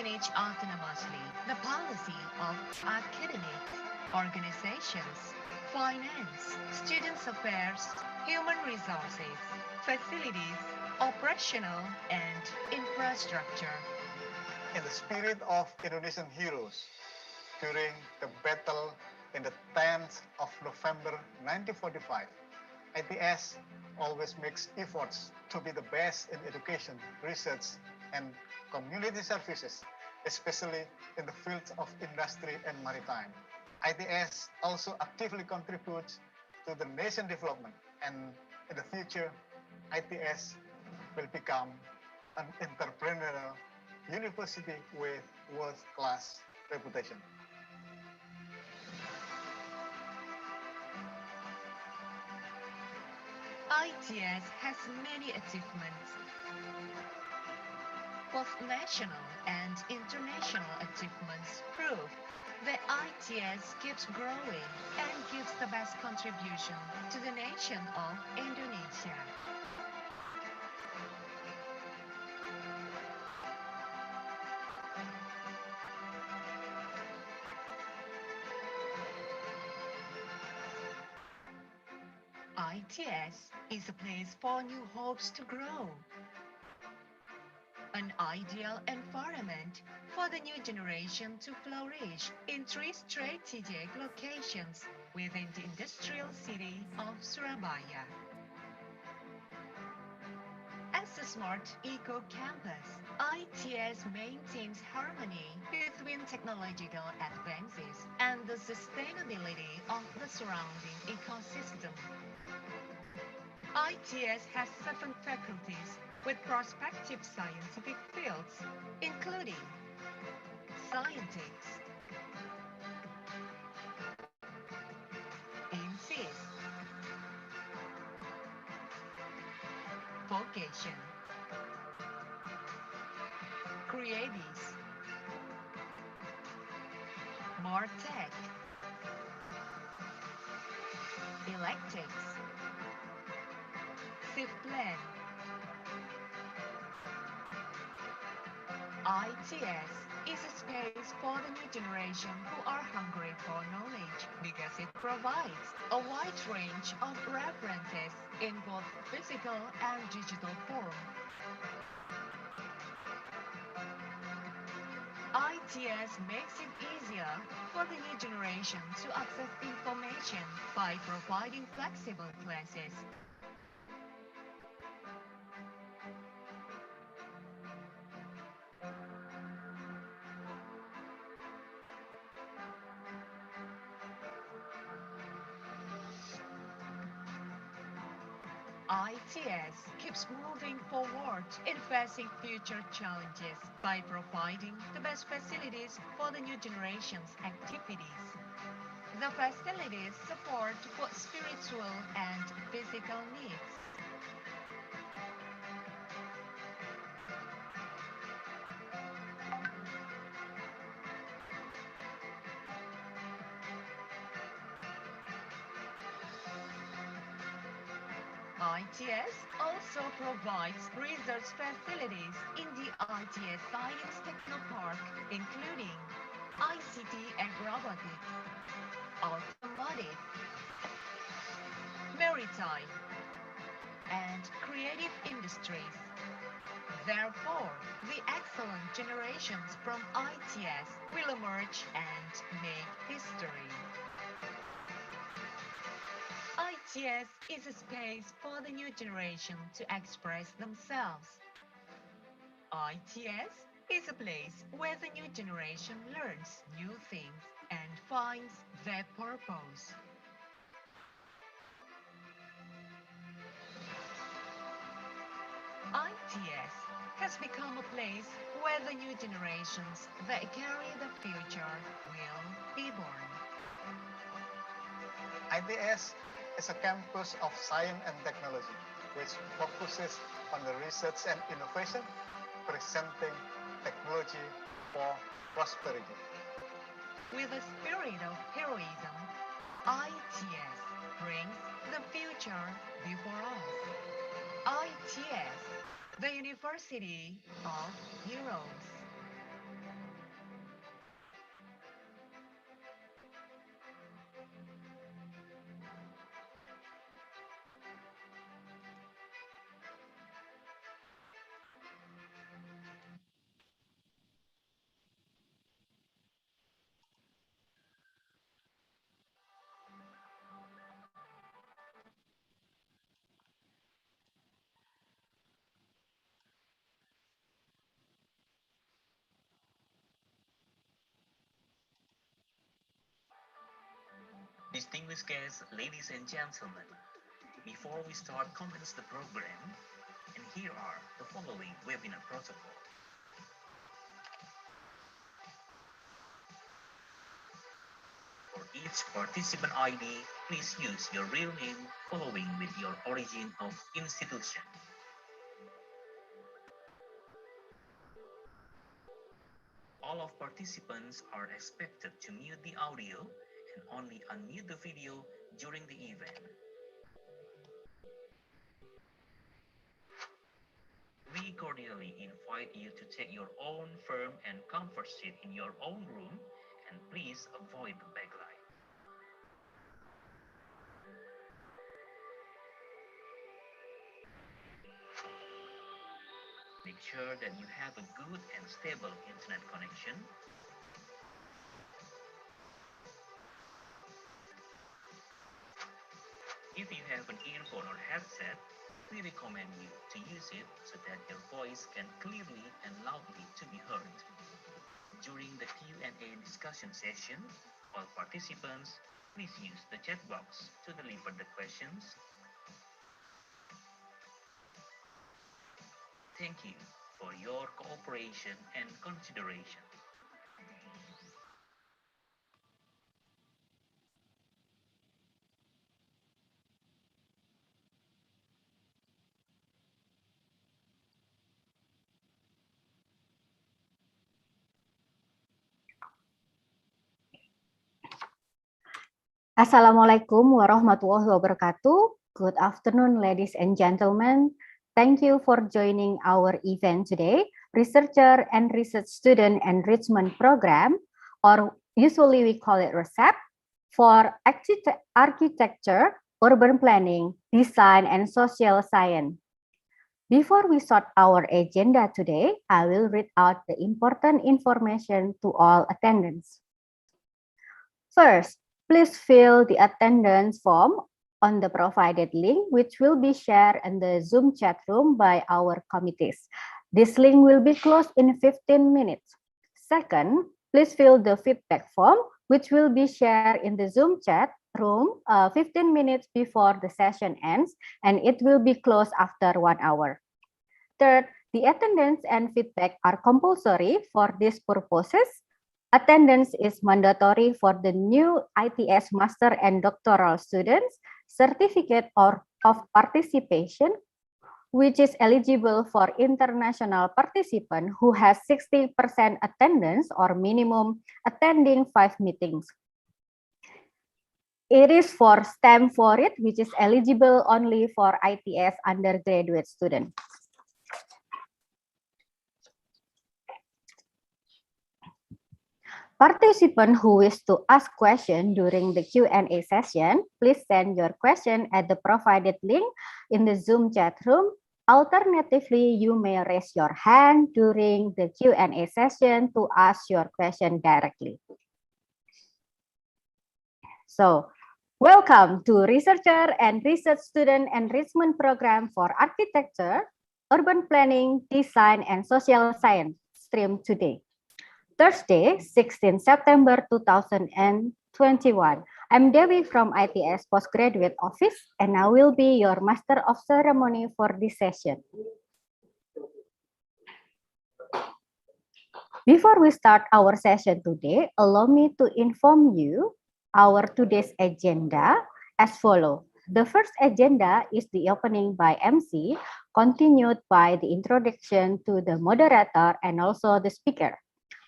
manage autonomously the policy of academics, organizations, finance, students' affairs, human resources, facilities, operational, and infrastructure. In the spirit of Indonesian heroes, during the battle in the 10th of November 1945, ITS always makes efforts to be the best in education, research, and community services, especially in the fields of industry and maritime. ITS also actively contributes to the nation development, and in the future, ITS will become an entrepreneurial university with world-class reputation. ITS has many achievements, both national and international achievements prove that ITS keeps growing and gives the best contribution to the nation of Indonesia. ITS is a place for new hopes to grow, an ideal environment for the new generation to flourish in three strategic locations within the industrial city of Surabaya. As a smart eco-campus, ITS maintains harmony between technological advances and the sustainability of the surrounding ecosystem. ITS has 7 faculties with prospective scientific fields, including scientists, INSIS, vocation, creatives, MarTech, electives, SIFPlan. ITS is a space for the new generation who are hungry for knowledge because it provides a wide range of references in both physical and digital form. ITS makes it easier for the new generation to access information by providing flexible classes. ITS keeps moving forward in facing future challenges by providing the best facilities for the new generation's activities. The facilities support both spiritual and physical needs. ITS also provides research facilities in the ITS Science Technopark, including ICT and robotics, automotive, maritime, and creative industries. Therefore, the excellent generations from ITS will emerge and make history. ITS is a space for the new generation to express themselves. ITS is a place where the new generation learns new things and finds their purpose. ITS has become a place where the new generations that carry the future will be born. ITS is a campus of science and technology, which focuses on the research and innovation, presenting technology for prosperity. With a spirit of heroism, ITS brings the future before us. ITS, the University of Heroes. Distinguished guests, ladies and gentlemen, before we start commence the program, and here are the following webinar protocol. For each participant ID, please use your real name following with your origin of institution. All of participants are expected to mute the audio and only unmute the video during the event. We cordially invite you to take your own firm and comfort seat in your own room and please avoid the backlight. Make sure that you have a good and stable internet connection. If you have an earphone or headset, we recommend you to use it so that your voice can clearly and loudly to be heard. During the Q&A discussion session, all participants, please use the chat box to deliver the questions. Thank you for your cooperation and consideration. Assalamualaikum warahmatullahi wabarakatuh. Good afternoon, ladies and gentlemen. Thank you for joining our event today, Researcher and Research Student Enrichment Program, or usually we call it R2SEP, for Architecture, Urban Planning, Design, and Social Science. Before we start our agenda today, I will read out the important information to all attendants. First, please fill the attendance form on the provided link, which will be shared in the Zoom chat room by our committees. This link will be closed in 15 minutes. Second, please fill the feedback form, which will be shared in the Zoom chat room 15 minutes before the session ends, and it will be closed after 1 hour. Third, the attendance and feedback are compulsory for these purposes. Attendance is mandatory for the new ITS master and doctoral students, certificate of participation, which is eligible for international participant who has 60% attendance or minimum attending 5 meetings. It is for STEM for it, which is eligible only for ITS undergraduate students. Participants who wish to ask questions during the Q&A session, please send your question at the provided link in the Zoom chat room. Alternatively, you may raise your hand during the Q&A session to ask your question directly. So, welcome to Researcher and Research Student Enrichment Program for Architecture, Urban Planning, Design, and Social Science stream today. Thursday, 16 September 2021. I'm Dewi from ITS Postgraduate Office, and I will be your Master of Ceremony for this session. Before we start our session today, allow me to inform you our today's agenda as follows. The first agenda is the opening by MC, continued by the introduction to the moderator and also the speaker.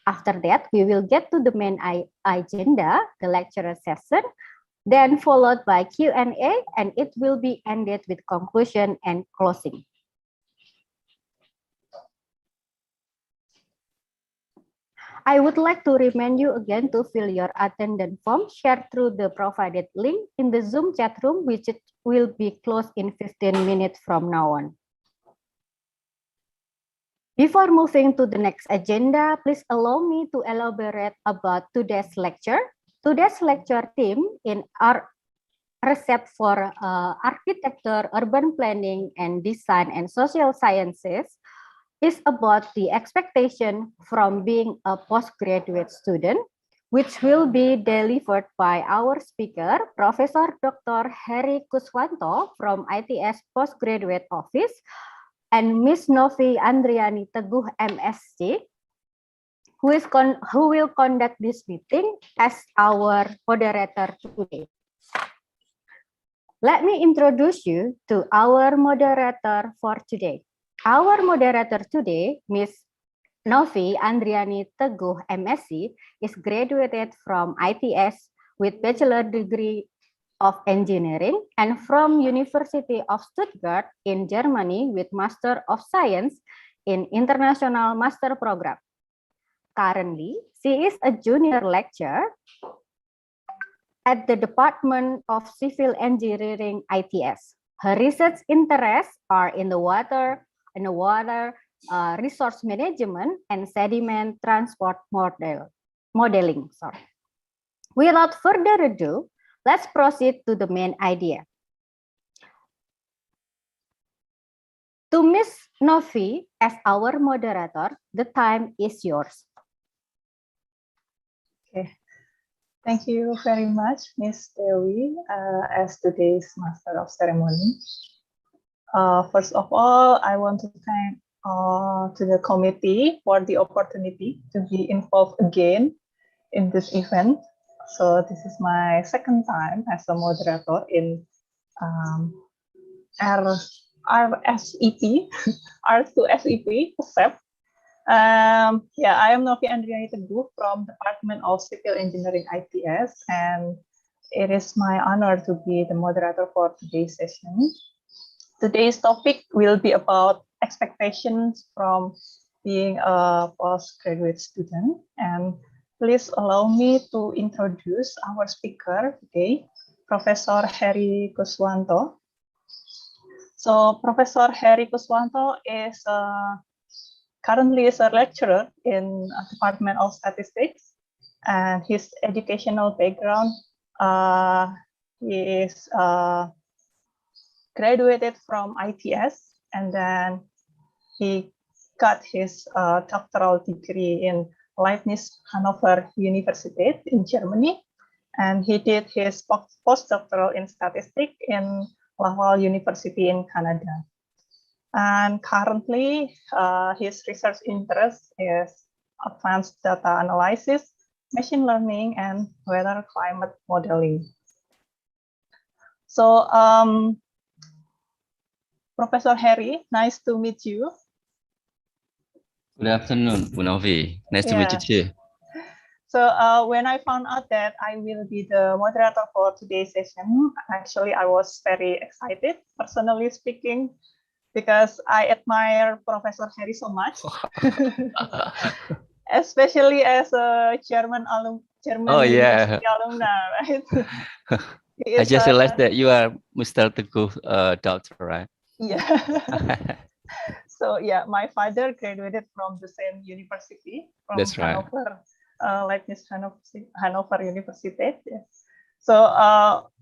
After that, we will get to the main agenda, the lecture session, then followed by Q&A, and it will be ended with conclusion and closing. I would like to remind you again to fill your attendance form shared through the provided link in the Zoom chat room, which will be closed in 15 minutes from now on. Before moving to the next agenda, please allow me to elaborate about today's lecture. Today's lecture theme in R2SEP for Architecture, Urban Planning, and Design, and Social Sciences is about the expectation from being a postgraduate student, which will be delivered by our speaker, Professor Dr. Heri Kuswanto from ITS Postgraduate Office, and Ms. Novi Andriani Teguh, MSc, who will conduct this meeting as our moderator today. Let me introduce you to our moderator for today. Our moderator today, Ms. Novi Andriani Teguh, MSc, is graduated from ITS with bachelor degree of engineering and from University of Stuttgart in Germany with Master of Science in International Master Program. Currently, she is a junior lecturer at the Department of Civil Engineering ITS. Her research interests are in the water resource management and sediment transport modeling. Without further ado, let's proceed to the main idea. To Ms. Novi as our moderator, the time is yours. Okay. Thank you very much, Ms. Dewi, as today's Master of Ceremony. First of all, I want to thank to the committee for the opportunity to be involved again in this event. So this is my second time as a moderator in R2SEP, R2SEP SEP. Yeah, I am Novi Andriani Teguh from Department of Civil Engineering ITS, and it is my honor to be the moderator for today's session. Today's topic will be about expectations from being a postgraduate student, and please allow me to introduce our speaker today, Professor Heri Kuswanto. So Professor Heri Kuswanto is currently is a lecturer in Department of Statistics, and his educational background, he is graduated from ITS, and then he got his doctoral degree in Leibniz Hannover University in Germany, and he did his postdoctoral in statistics in Laval University in Canada. And currently, his research interest is advanced data analysis, machine learning, and weather climate modeling. So, Professor Heri, nice to meet you. Good afternoon, Bu Novi. Nice to meet you too. So when I found out that I will be the moderator for today's session, actually I was very excited, personally speaking, because I admire Professor Heri so much, especially as a German University alumni, right? I just realized that you are Mr. Teguh doctor, right? Yeah. So yeah, my father graduated from the same university, from That's right. Hannover, Leibniz Hannover University. Yeah. So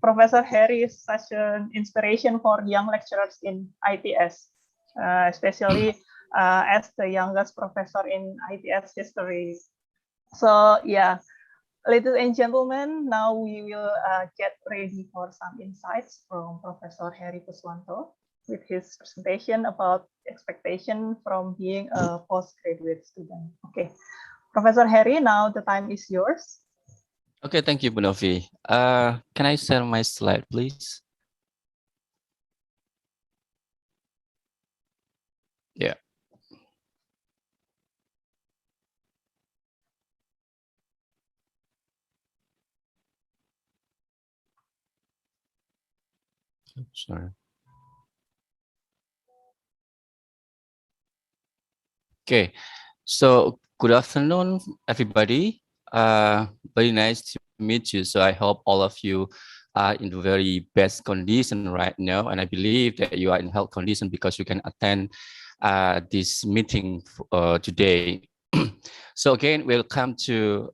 Professor Heri is such an inspiration for young lecturers in ITS, especially as the youngest professor in ITS history. So yeah, ladies and gentlemen, now we will get ready for some insights from Professor Heri Kuswanto with his presentation about expectation from being a postgraduate student. Okay, Professor Heri, now the time is yours. Okay, thank you, Bu Novi. Can I share my slide, please? Yeah. Sorry. Okay, so good afternoon, everybody. Very nice to meet you. So I hope all of you are in the very best condition right now, and I believe that you are in health condition because you can attend this meeting today. So again, welcome to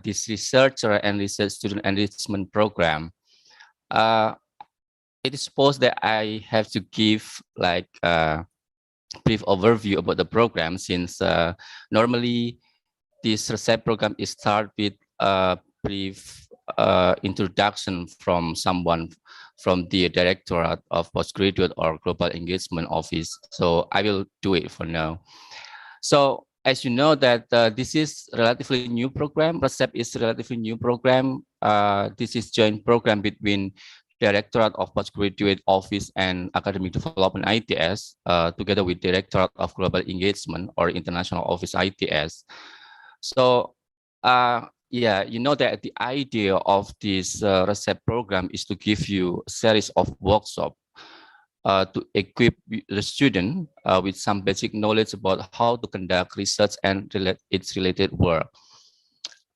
this researcher and research student enrichment program. It is supposed that I have to give like brief overview about the program, since normally this RCEP program is start with brief introduction from someone from the Directorate of Postgraduate or Global Engagement Office. So I will do it for now. So as you know that this is relatively new program. R2SEP is a relatively new program. This is joint program between Directorate of Postgraduate Office and Academic Development ITS, together with Directorate of Global Engagement or International Office ITS. So yeah, you know that the idea of this R2SEP program is to give you a series of workshops to equip the student with some basic knowledge about how to conduct research and its related work.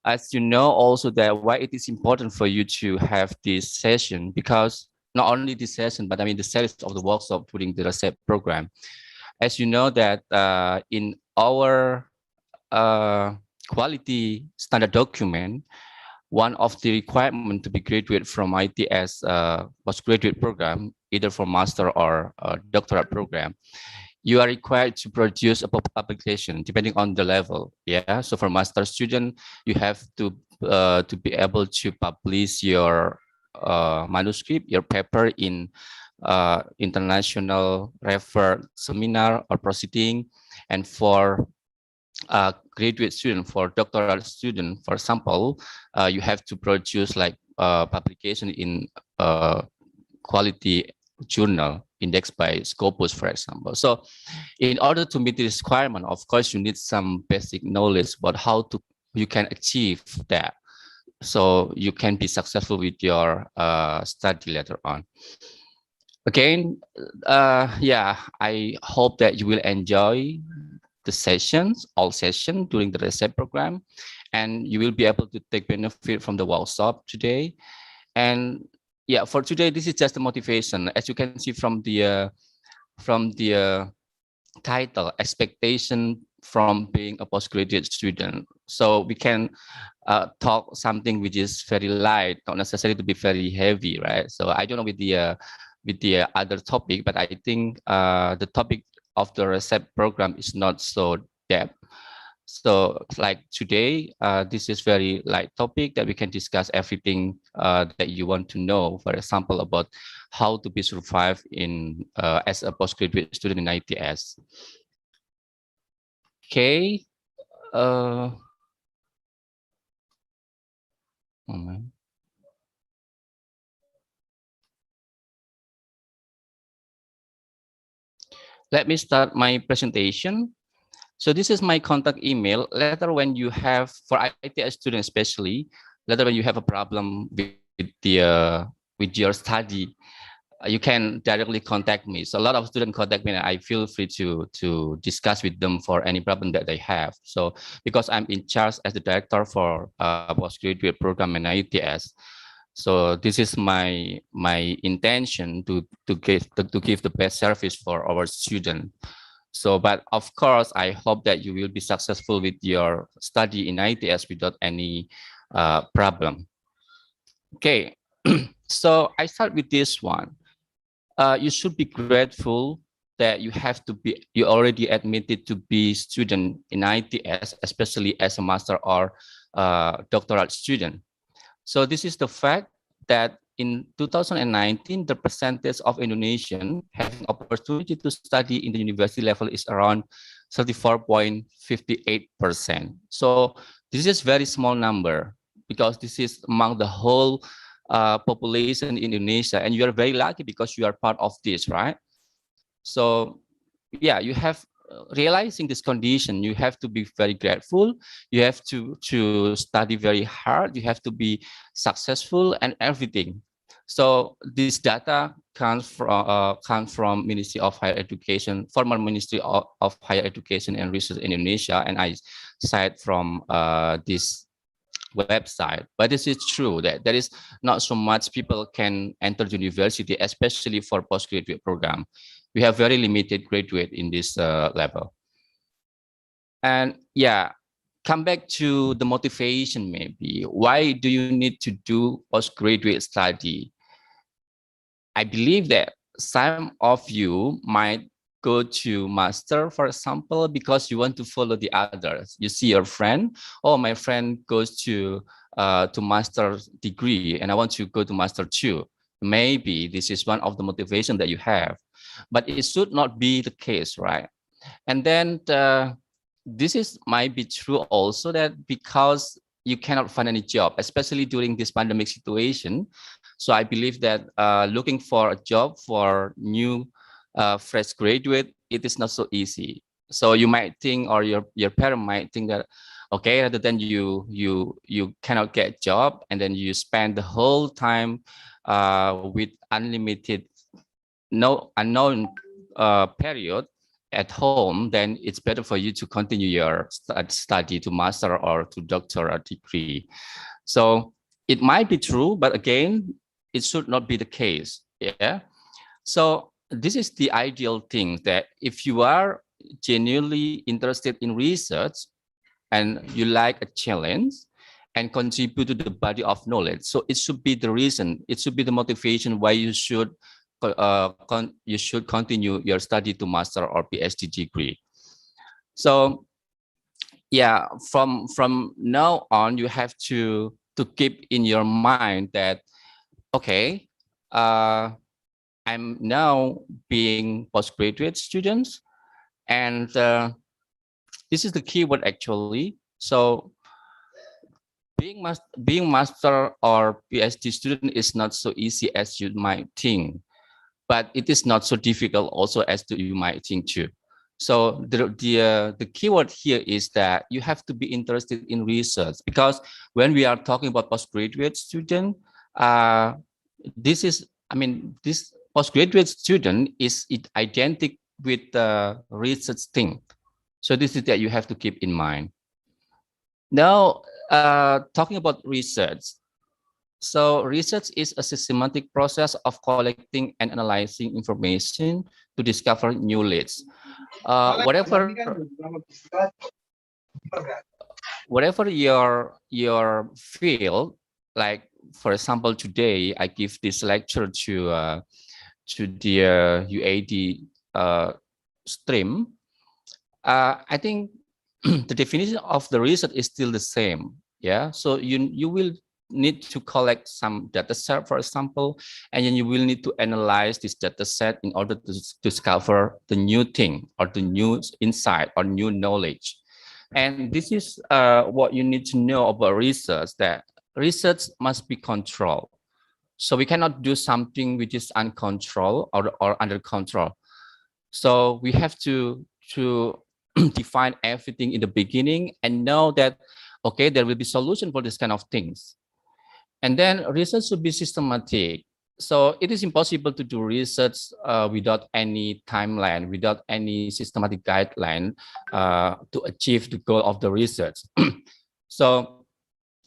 As you know also that why it is important for you to have this session, because not only this session, but I mean the series of the workshop during the R2SEP program. As you know that in our quality standard document, one of the requirements to be graduate from ITS postgraduate program, either for master or doctorate program, you are required to produce a publication depending on the level. Yeah, so for master student, you have to be able to publish your manuscript, your paper in international referred seminar or proceeding, and for graduate student, for doctoral student, for example, you have to produce like publication in quality journal indexed by Scopus, for example. So in order to meet this requirement, of course, you need some basic knowledge about how to you can achieve that. So you can be successful with your study later on. Again, yeah, I hope that you will enjoy the sessions, all sessions during the R2SEP program, and you will be able to take benefit from the workshop today. And yeah, for today, this is just a motivation. As you can see from the title, expectation from being a postgraduate student. So we can talk something which is very light, not necessarily to be very heavy, right? So I don't know with the other topic, but I think the topic of the R2SEP program is not so depth. So like today, this is very light topic that we can discuss everything that you want to know, for example, about how to be survived in as a postgraduate student in ITS. Okay. Moment. Let me start my presentation. So this is my contact email. Later, when you have, for ITS students especially, later when you have a problem with your study, you can directly contact me. So a lot of students contact me, and I feel free to discuss with them for any problem that they have. So because I'm in charge as the director for postgraduate program in ITS, so this is my intention to give the best service for our students. So, but of course, I hope that you will be successful with your study in ITS without any problem. Okay, so I start with this one. You should be grateful that you already admitted to be student in ITS, especially as a master or doctoral student. So this is the fact that in 2019, the percentage of Indonesian having opportunity to study in the university level is around 34.58%. So this is very small number because this is among the whole population in Indonesia, and you are very lucky because you are part of this, right? So yeah, you have realizing this condition, you have to be very grateful. You have to study very hard. You have to be successful and everything. So this data comes from Ministry of Higher Education, former Ministry of Higher Education and Research in Indonesia, and I cite from this website. But this is true that there is not so much people can enter university, especially for postgraduate program. We have very limited graduate in this level. And yeah, come back to the motivation maybe. Why do you need to do postgraduate study? I believe that some of you might go to master, for example, because you want to follow the others. You see your friend, oh, my friend goes to master degree and I want to go to master too. Maybe this is one of the motivation that you have, but it should not be the case, right? And then this might be true also that because you cannot find any job, especially during this pandemic situation. So I believe that looking for a job for new fresh graduate, it is not so easy. So you might think, or your parent might think that, okay, rather than you cannot get a job and then you spend the whole time with unlimited, no unknown period at home, then it's better for you to continue your study to master or to doctoral degree. So it might be true, but again, it should not be the case. Yeah. So this is the ideal thing, that if you are genuinely interested in research and you like a challenge and contribute to the body of knowledge, so it should be the reason, it should be the motivation why you should continue your study to master or PhD degree. So yeah, from now on, you have to keep in your mind that, okay, I'm now being postgraduate students, and this is the keyword actually. So being master or PhD student is not so easy as you might think, but it is not so difficult also as you might think too. So the keyword here is that you have to be interested in research, because when we are talking about postgraduate student, this postgraduate student is identical with the research thing. So this is that you have to keep in mind. Now, talking about research. So research is a systematic process of collecting and analyzing information to discover new leads. Whatever your field, like for example, today I give this lecture to the UAD stream. I think the definition of the research is still the same. Yeah, so you will need to collect some data set, for example, and then you will need to analyze this data set in order to discover the new thing or the new insight or new knowledge. And this is what you need to know about research, that research must be controlled. So we cannot do something which is uncontrolled or under control. So we have to define everything in the beginning and know that, okay, there will be solution for this kind of things. And then research should be systematic. So it is impossible to do research without any timeline, without any systematic guideline to achieve the goal of the research. So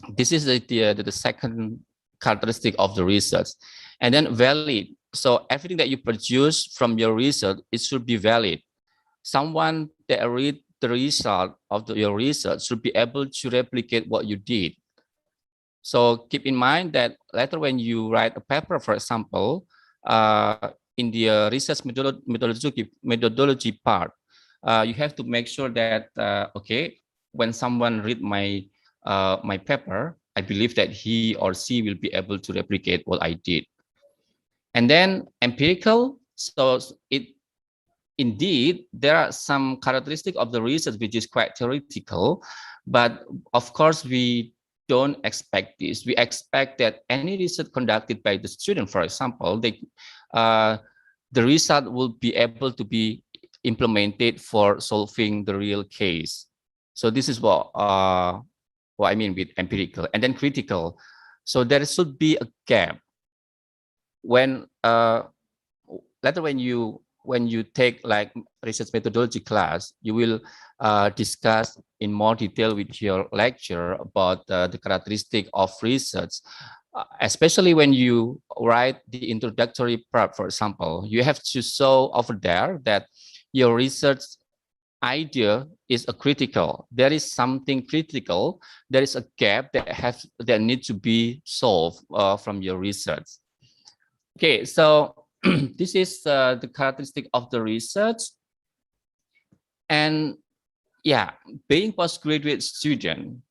this is the second characteristic of the research. And then valid. So everything that you produce from your research, it should be valid. Someone that read the result of your research should be able to replicate what you did. So keep in mind that later when you write a paper, for example, in the research methodology part, you have to make sure that, okay, when someone read my paper, I believe that he or she will be able to replicate what I did. And then empirical, so indeed, there are some characteristics of the research which is quite theoretical, but of course we don't expect this. We expect that any research conducted by the student, for example, the result will be able to be implemented for solving the real case. So this is what I mean with empirical. And then critical. So there should be a gap. When later when you take like research methodology class, you will discuss in more detail with your lecturer about the characteristic of research, especially when you write the introductory part, for example, you have to show over there that your research idea is a critical. There is something critical. There is a gap that needs to be solved from your research. Okay, so this is the characteristic of the research. And yeah, being postgraduate student,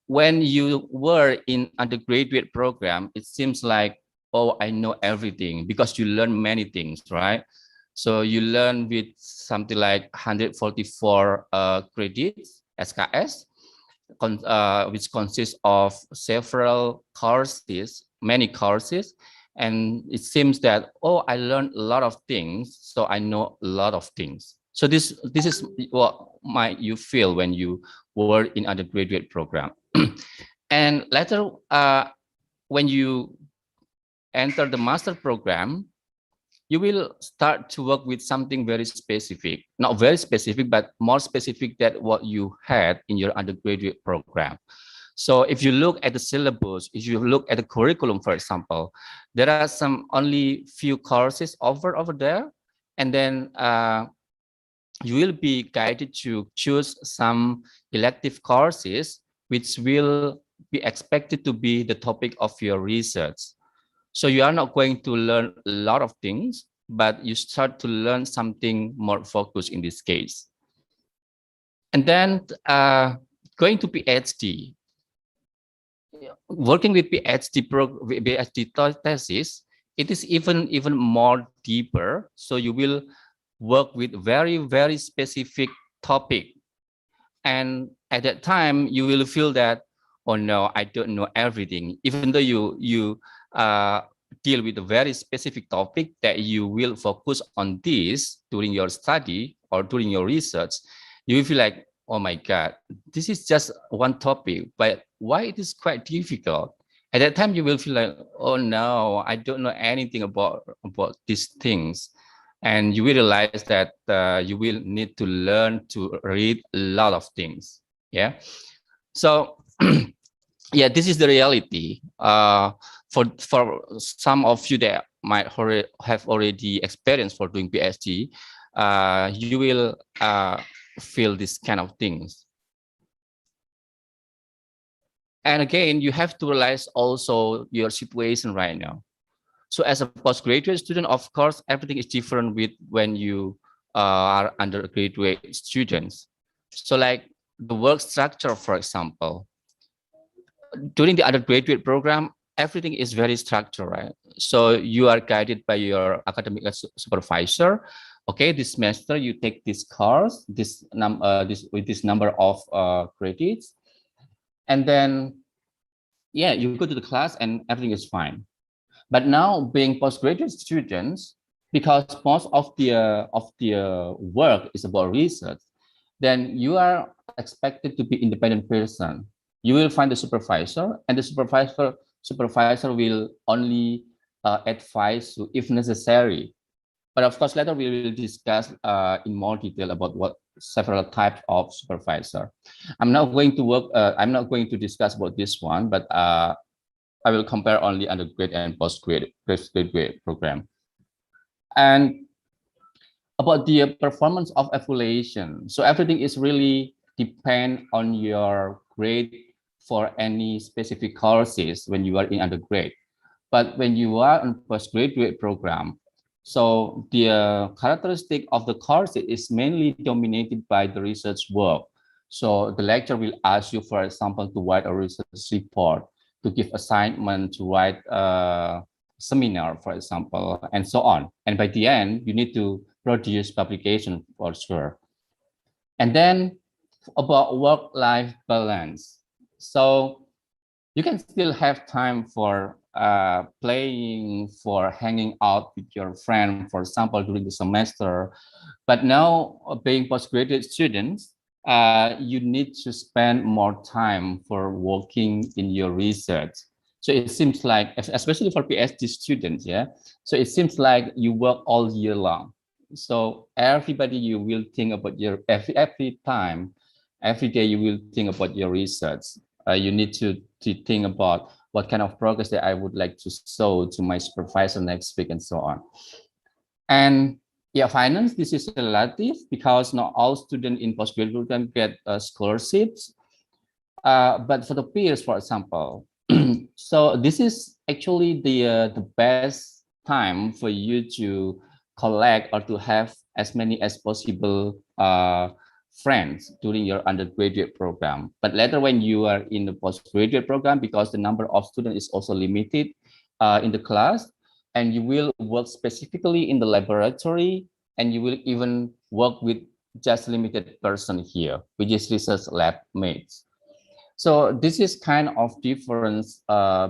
when you were in undergraduate program, it seems like, oh, I know everything, because you learn many things, right? So you learn with something like 144 credits, SKS, which consists of several courses, many courses. And it seems that, oh, I learned a lot of things, so I know a lot of things. So this is what might you feel when you were in undergraduate program. And later, when you enter the master program, you will start to work with something very specific, not very specific, but more specific than what you had in your undergraduate program. So if you look at the syllabus, if you look at the curriculum, for example, there are some only few courses over there. And then you will be guided to choose some elective courses, which will be expected to be the topic of your research. So you are not going to learn a lot of things, but you start to learn something more focused in this case. And then going to PhD, working with PhD thesis, it is even more deeper. So you will work with very specific topic. And at that time, you will feel that, oh no, I don't know everything. Even though you deal with a very specific topic that you will focus on this during your study or during your research, you will feel like, oh my God, this is just one topic, but why it is quite difficult? At that time, you will feel like, oh no, I don't know anything about these things. And you will realize that you will need to learn to read a lot of things. Yeah. So yeah, this is the reality. For some of you that might have already experienced for doing PhD, you will feel this kind of things. And again, you have to realize also your situation right now. So as a postgraduate student, of course, everything is different with when you are undergraduate students. So like the work structure, for example, during the undergraduate program, everything is very structured, right? So you are guided by your academic supervisor. Okay, this semester you take this course, with this number of credits, and then yeah, you go to the class and everything is fine. But now being postgraduate students, because most of the work is about research, then you are expected to be independent person. You will find the supervisor, and the supervisor will only advise you if necessary. But of course, later we will discuss in more detail about what several types of supervisor. I'm not going to discuss about this one, but I will compare only undergraduate and postgraduate program. And about the performance of evaluation. So everything is really depend on your grade for any specific courses when you are in undergrad. But when you are in postgraduate program, so the characteristic of the course is mainly dominated by the research work. So the lecturer will ask you, for example, to write a research report, to give assignment, to write a seminar, for example, and so on. And by the end, you need to produce publication for sure. And then about work-life balance. So you can still have time for playing, for hanging out with your friend, for example, during the semester. But now being postgraduate students, you need to spend more time for working in your research. So it seems like, especially for PhD students, yeah. So it seems like you work all year long. So everybody, you will think about your every time, every day you will think about your research. You need to think about what kind of progress that I would like to show to my supervisor next week and so on. And yeah, finance, this is relative because not all students in postgraduate program get scholarships. But for the peers, for example, so this is actually the best time for you to collect or to have as many as possible friends during your undergraduate program. But later when you are in the postgraduate program, because the number of students is also limited in the class, and you will work specifically in the laboratory, and you will even work with just limited person here, which is research lab mates. So this is kind of difference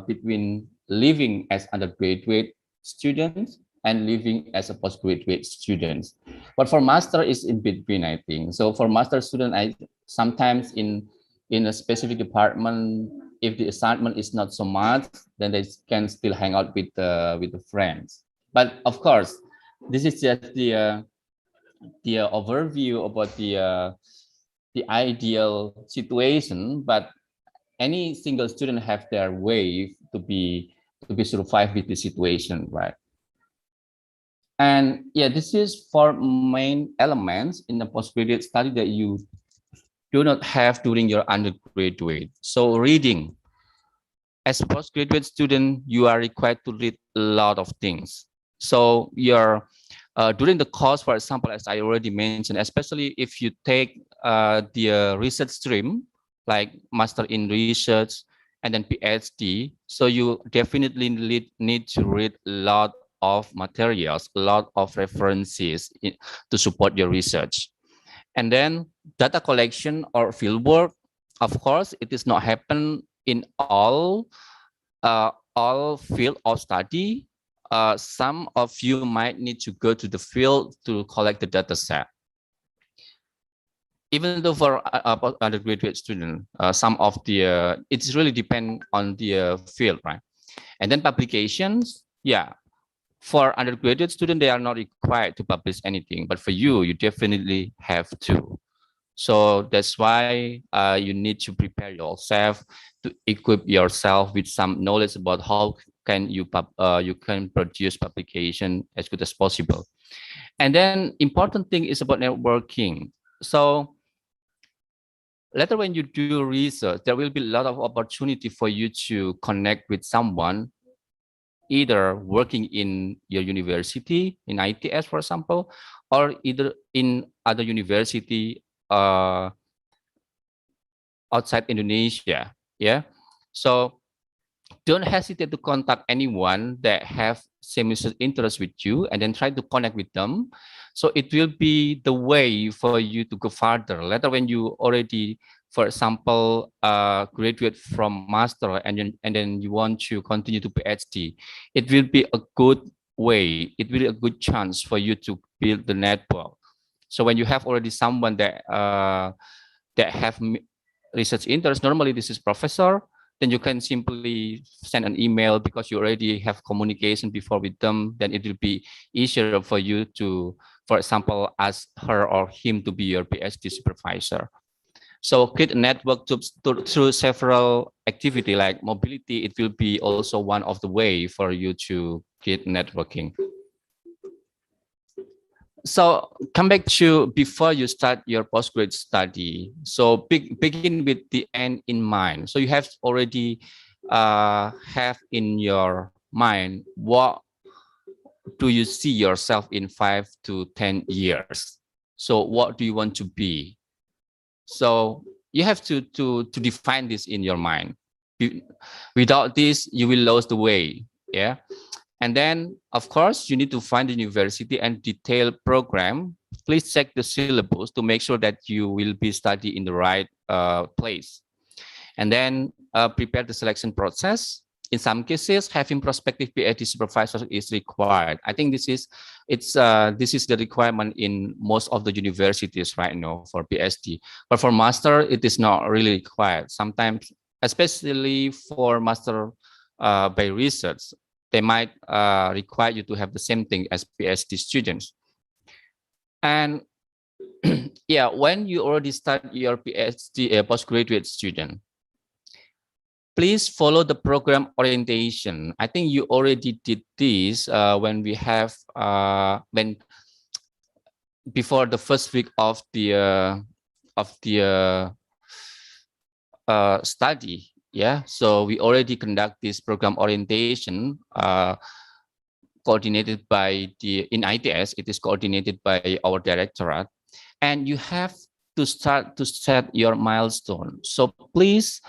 between living as undergraduate students and living as a postgraduate students. But for master is in between, I think. So for master student, I sometimes in a specific department, if the assignment is not so much, then they can still hang out with the friends. But of course, this is just the overview about the ideal situation. But any single student have their way to be survive with the situation, right? And yeah, this is 4 main elements in the postgraduate study that you do not have during your undergraduate. So reading. As a postgraduate student, you are required to read a lot of things. So your during the course, for example, as I already mentioned, especially if you take the research stream, like master in research and then PhD, so you definitely need to read a lot of materials, a lot of references to support your research. And then data collection or fieldwork, of course, it is not happen in all field of study. Some of you might need to go to the field to collect the data set. Even though for undergraduate student, some of the, it's really depend on the field, right? And then publications, yeah. For undergraduate student, they are not required to publish anything, but for you, you definitely have to. So that's why you need to prepare yourself to equip yourself with some knowledge about how can you can produce publication as good as possible. And then important thing is about networking. So later when you do research, there will be a lot of opportunity for you to connect with someone, either working in your university, in ITS, for example, or either in other university outside Indonesia. Yeah. So don't hesitate to contact anyone that have same interest with you and then try to connect with them. So it will be the way for you to go further. Later when you already, for example, graduate from master and then you want to continue to PhD, it will be a good way. It will be a good chance for you to build the network. So when you have already someone that have research interest, normally this is professor, then you can simply send an email because you already have communication before with them. Then it will be easier for you to, for example, ask her or him to be your PhD supervisor. So create a network through several activity like mobility. It will be also one of the way for you to create networking. So come back to before you start your postgrad study. So begin with the end in mind. So you have already have in your mind, what do you see yourself in 5 to 10 years? So what do you want to be? So you have to define this in your mind. Without this, you will lose the way. Yeah. And then, of course, you need to find the university and detailed program. Please check the syllabus to make sure that you will be studying in the right place. And then prepare the selection process. In some cases, having prospective PhD supervisor is required. I think this is the requirement in most of the universities right now for PhD. But for master, it is not really required. Sometimes, especially for master by research, they might require you to have the same thing as PhD students. And yeah, when you already start your PhD postgraduate student, please follow the program orientation. I think you already did this when we have before the first week of the study. Yeah, so we already conduct this program orientation coordinated by in ITS. It is coordinated by our directorate, and you have to start to set your milestone. So please,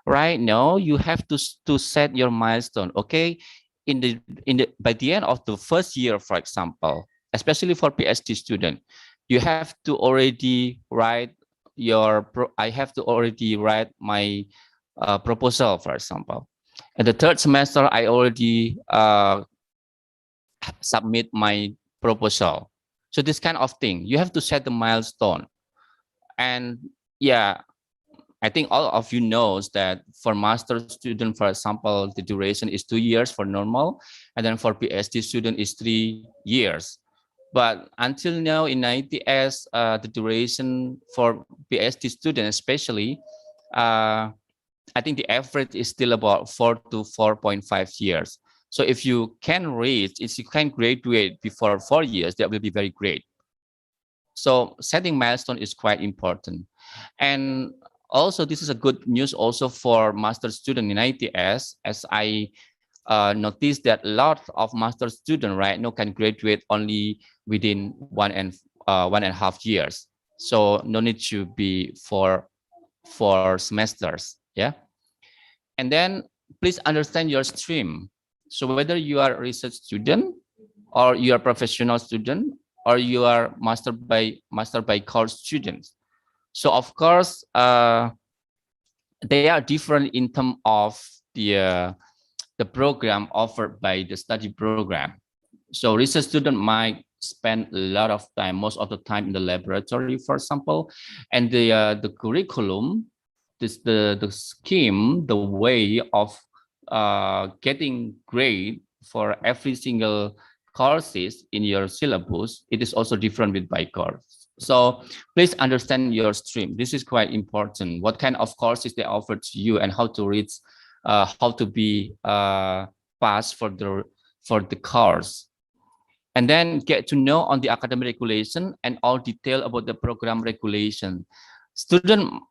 right now, you have to set your milestone, okay? By the end of the first year, for example, especially for PhD student, you have to already write I have to already write my proposal, for example. And the third semester, I already submit my proposal. So this kind of thing, you have to set the milestone. And yeah, I think all of you knows that for master student, for example, the duration is 2 years for normal, and then for PhD student is 3 years. But until now in ITS, the duration for PhD student especially, I think the average is still about 4 to 4.5 years. So if you can reach, if you can graduate before 4 years, that will be very great. So setting milestone is quite important. And also this is a good news also for master student in ITS, as I noticed that a lot of master student right now can graduate only within 1.5 years. So no need to be for semesters, yeah. And then please understand your stream. So whether you are a research student or you are professional student or you are master by course students. So of course, they are different in terms of the program offered by the study program. So research student might spend a lot of time, most of the time in the laboratory, for example, and the curriculum, the scheme, the way of getting grade for every single courses in your syllabus, it is also different with by course. So please understand your stream. This is quite important. What kind of courses they offer to you and how to reach, how to be passed for the course. And then get to know on the academic regulation and all detail about the program regulation. Student,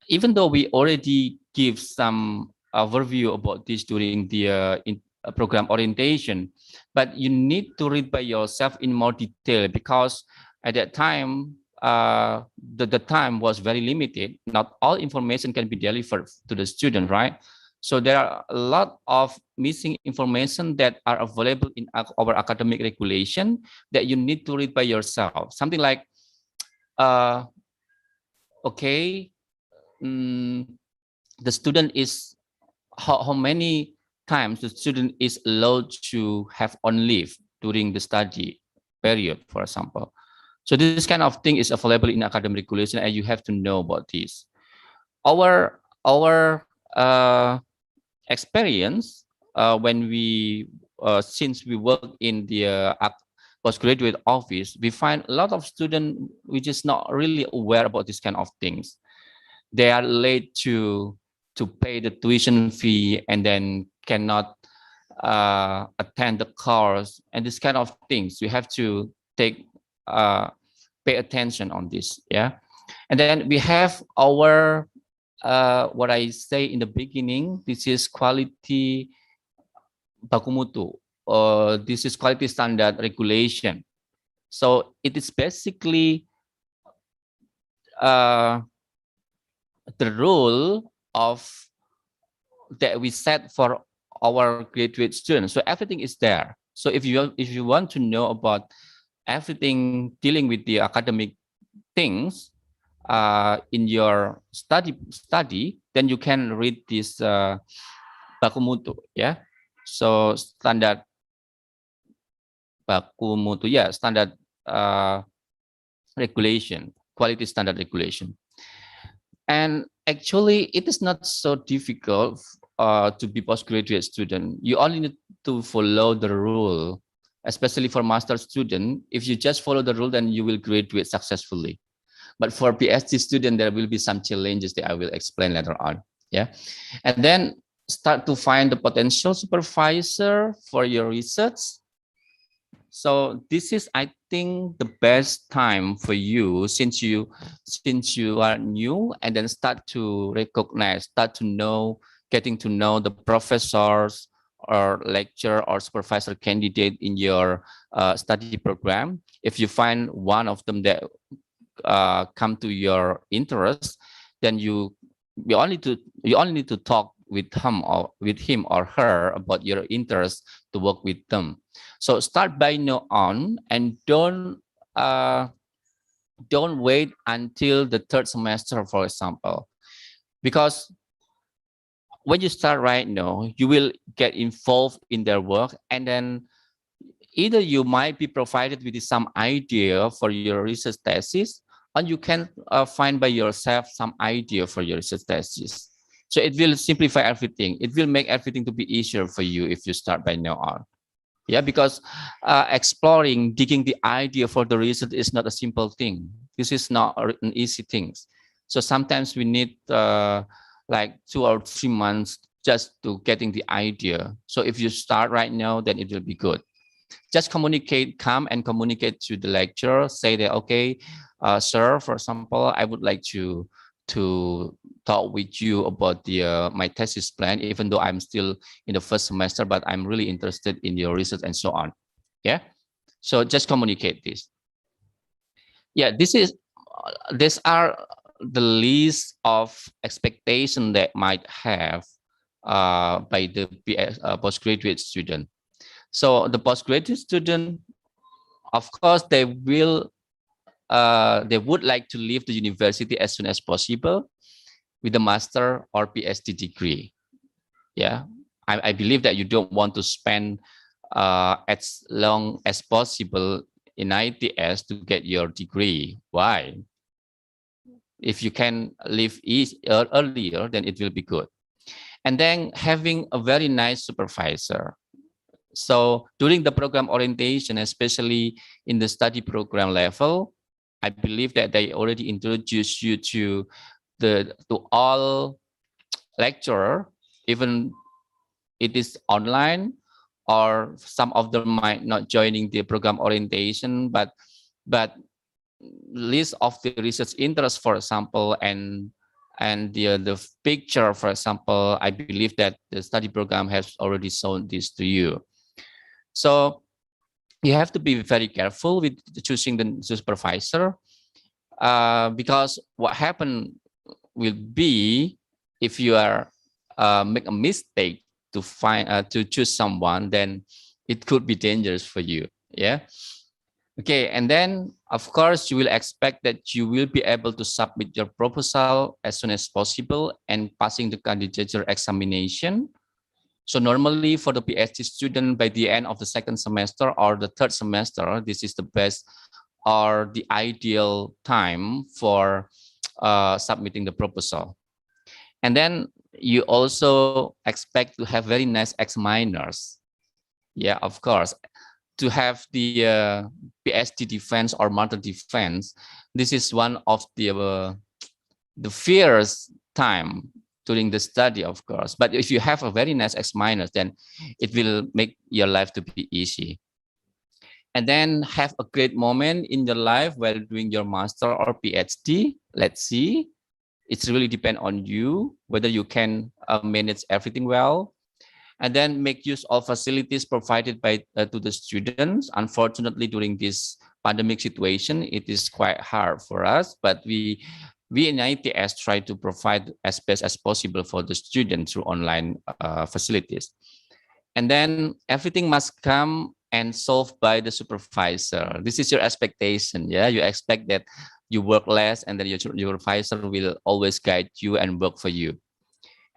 even though we already give some overview about this during the program orientation, but you need to read by yourself in more detail, because at that time, the time was very limited. Not all information can be delivered to the student, right? So there are a lot of missing information that are available in our academic regulation that you need to read by yourself. Something like, okay, the student is, how many times the student is allowed to have on leave during the study period, for example. So this kind of thing is available in academic regulation, and you have to know about this. Our experience when we since we work in the postgraduate office, we find a lot of students which is not really aware about this kind of things. They are late to pay the tuition fee and then cannot attend the course, and this kind of things. You have to pay attention on this, yeah. And then we have our what I say in the beginning, this is quality baku mutu, or this is quality standard regulation. So it is basically the rule of that we set for our graduate students. So everything is there. So if you want to know about everything dealing with the academic things in your study, then you can read this baku mutu, yeah. So standard baku mutu, yeah, standard regulation, quality standard regulation. And actually, it is not so difficult to be postgraduate student. You only need to follow the rule, especially for master student. If you just follow the rule, then you will graduate successfully. But for PhD student, there will be some challenges that I will explain later on. Yeah, and then start to find the potential supervisor for your research. So this is, I think, the best time for you, since you are new, and then start to recognize, start to know, getting to know the professors or lecturer or supervisor candidate in your study program. If you find one of them that come to your interest, then you only need to talk with him or her about your interest to work with them. So start by now on, and don't wait until the third semester, for example, because when you start right now, you will get involved in their work, and then either you might be provided with some idea for your research thesis, or you can find by yourself some idea for your research thesis. So it will simplify everything. It will make everything to be easier for you if you start by now on. Yeah, because exploring, digging the idea for the research is not a simple thing. This is not an easy thing. So sometimes we need like 2 or 3 months just to getting the idea. So if you start right now, then it will be good. Just communicate, come and communicate to the lecturer. Say that, okay, sir, for example, I would like to talk with you about the my thesis plan, even though I'm still in the first semester, but I'm really interested in your research and so on. Yeah, so just communicate this. Yeah, these are the list of expectation that might have by the postgraduate student. So the postgraduate student, of course, they would like to leave the university as soon as possible with a master or PhD degree. Yeah, I believe that you don't want to spend as long as possible in ITS to get your degree. Why? If you can leave earlier, then it will be good. And then having a very nice supervisor. So during the program orientation, especially in the study program level, I believe that they already introduced you to all lecturer, even it is online, or some of them might not joining the program orientation, but list of the research interest, for example, and the picture, for example, I believe that the study program has already shown this to you. So you have to be very careful with choosing the supervisor, because what happen will be, if you are make a mistake to choose someone, then it could be dangerous for you. Yeah. Okay, and then of course you will expect that you will be able to submit your proposal as soon as possible and passing the candidature examination. So normally for the PhD student, by the end of the second semester or the third semester, this is the best or the ideal time for submitting the proposal. And then you also expect to have very nice examiners. Yeah, of course. To have the PhD defense or master defense, this is one of the fierce time during the study, of course. But if you have a very nice examiners, then it will make your life to be easy. And then have a great moment in your life while doing your master or PhD. Let's see. It's really depend on you, whether you can manage everything well. And then make use of facilities provided by to the students. Unfortunately, during this pandemic situation, it is quite hard for us, but we in ITS try to provide as best as possible for the students through online facilities. And then everything must come and solved by the supervisor. This is your expectation. Yeah, you expect that you work less and then your supervisor will always guide you and work for you.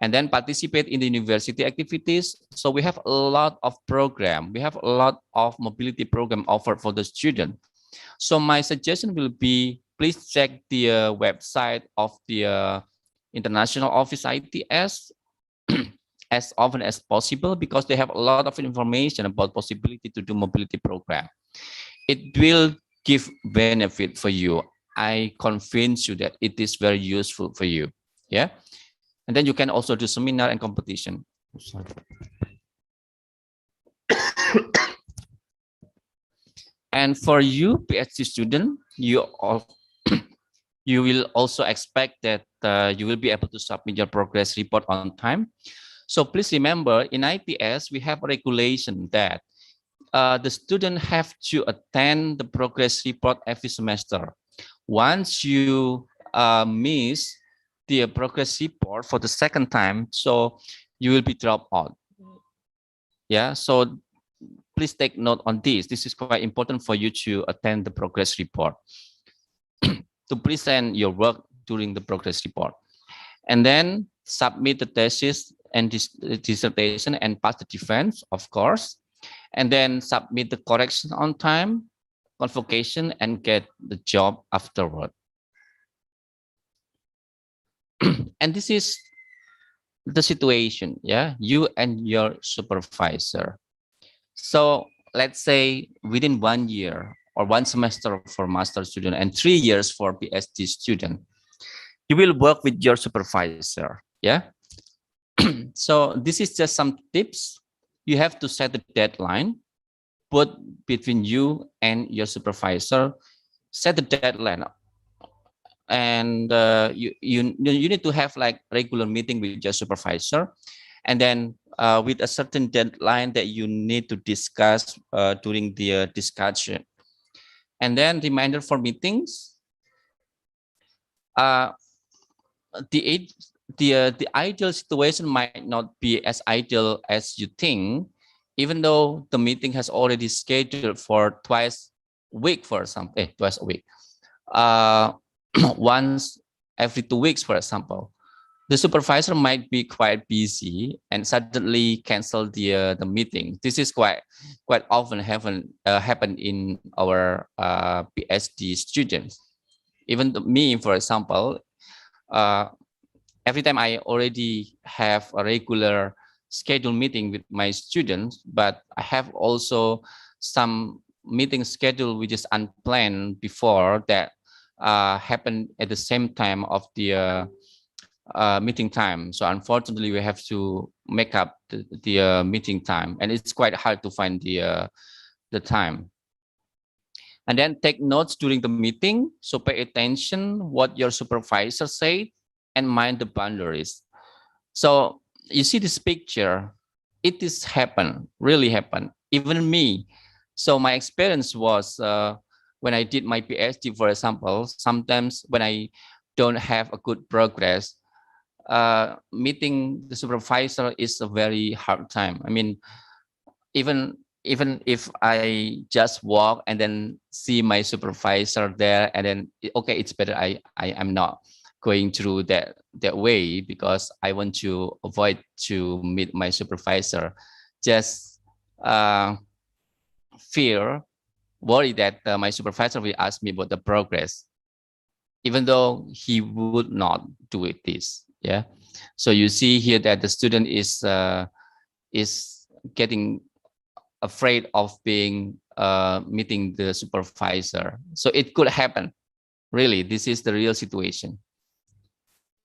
And then participate in the university activities. So we have a lot of program. We have a lot of mobility program offered for the student. So my suggestion will be, please check the website of the International Office ITS as often as possible, because they have a lot of information about possibility to do mobility program. It will give benefit for you. I convince you that it is very useful for you. Yeah. And then you can also do seminar and competition. And for you, PhD student, you will also expect that you will be able to submit your progress report on time. So please remember, in ITS, we have a regulation that the student have to attend the progress report every semester. Once you miss the progress report for the second time, so you will be dropped out. Yeah, so please take note on this. This is quite important for you to attend the progress report, to present your work during the progress report, and then submit the thesis and dissertation and pass the defense, of course, and then submit the correction on time, convocation, and get the job afterward. And this is the situation, yeah, you and your supervisor. So let's say within 1 year or 1 semester for master student and 3 years for PhD student, you will work with your supervisor, yeah. So this is just some tips. You have to set the deadline, both between you and your supervisor. Set the deadline, and you need to have like regular meeting with your supervisor, and then with a certain deadline that you need to discuss during the discussion, and then reminder for meetings. The ideal situation might not be as ideal as you think, even though the meeting has already scheduled for twice a week, for example, twice a week, once every 2 weeks, for example. The supervisor might be quite busy and suddenly cancel the meeting. This is quite often happen in our PhD students. Even me, for example, every time I already have a regular scheduled meeting with my students, but I have also some meeting schedule which is unplanned before that happen at the same time of the meeting time. So unfortunately, we have to make up the meeting time, and it's quite hard to find the time. And then take notes during the meeting. So pay attention what your supervisor said and mind the boundaries. So you see this picture, it is really happen. Even me. So my experience was when I did my PhD, for example, sometimes when I don't have a good progress, meeting the supervisor is a very hard time. I mean, even if I just walk and then see my supervisor there, and then okay, it's better I am not going through that way, because I want to avoid to meet my supervisor. Just worry that my supervisor will ask me about the progress, even though he would not do it this. Yeah. So you see here that the student is getting afraid of being meeting the supervisor. So it could happen. Really, this is the real situation.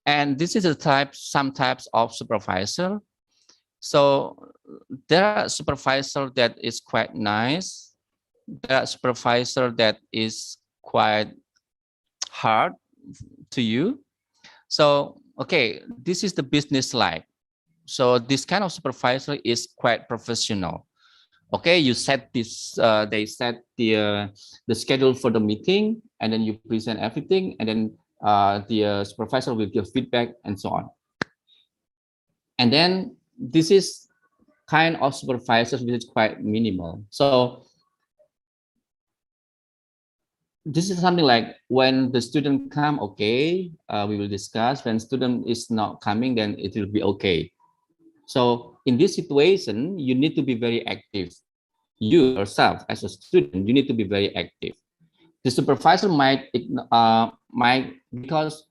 And this is some types of supervisor. So there are supervisor that is quite nice. There are supervisor that is quite hard to you. So, okay, this is the business life. So this kind of supervisor is quite professional. Okay, you set this, they set the schedule for the meeting, and then you present everything, and then the supervisor will give feedback and so on. And then this is kind of supervisors which is quite minimal. So this is something like when the student come, okay, we will discuss. When student is not coming, then it will be okay. So in this situation, you need to be very active. You yourself as a student, you need to be very active. The supervisor might because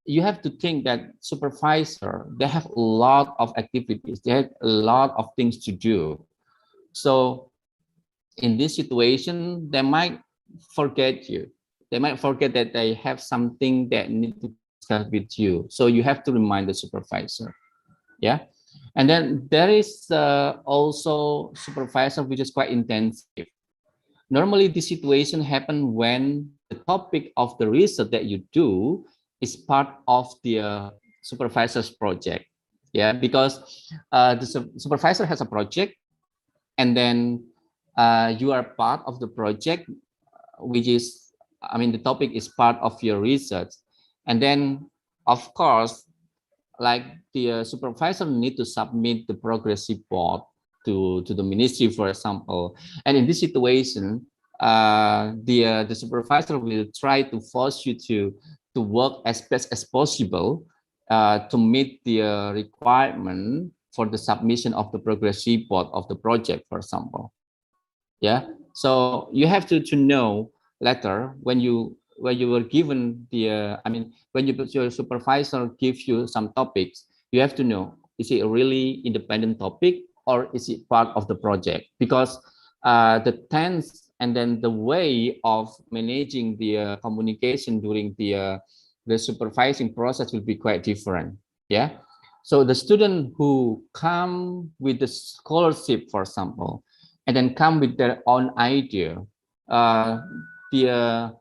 you have to think that supervisor, they have a lot of activities, they have a lot of things to do. So in this situation, they might forget you. They might forget that they have something that need to discuss with you. So you have to remind the supervisor. Yeah. And then there is also supervisor which is quite intensive. Normally this situation happens when the topic of the research that you do is part of the supervisor's project. Yeah, because the supervisor has a project, and then you are part of the project, which is I mean, the topic is part of your research. And then, of course, like the supervisor need to submit the progress report to the ministry, for example. And in this situation, the supervisor will try to force you to work as best as possible to meet the requirement for the submission of the progress report of the project, for example. Yeah, so you have to know later when you were given the I mean, when your supervisor gives you some topics, you have to know, is it a really independent topic or is it part of the project? Because the tense and then the way of managing the communication during the supervising process will be quite different. Yeah, so the student who come with the scholarship, for example, and then come with their own idea, the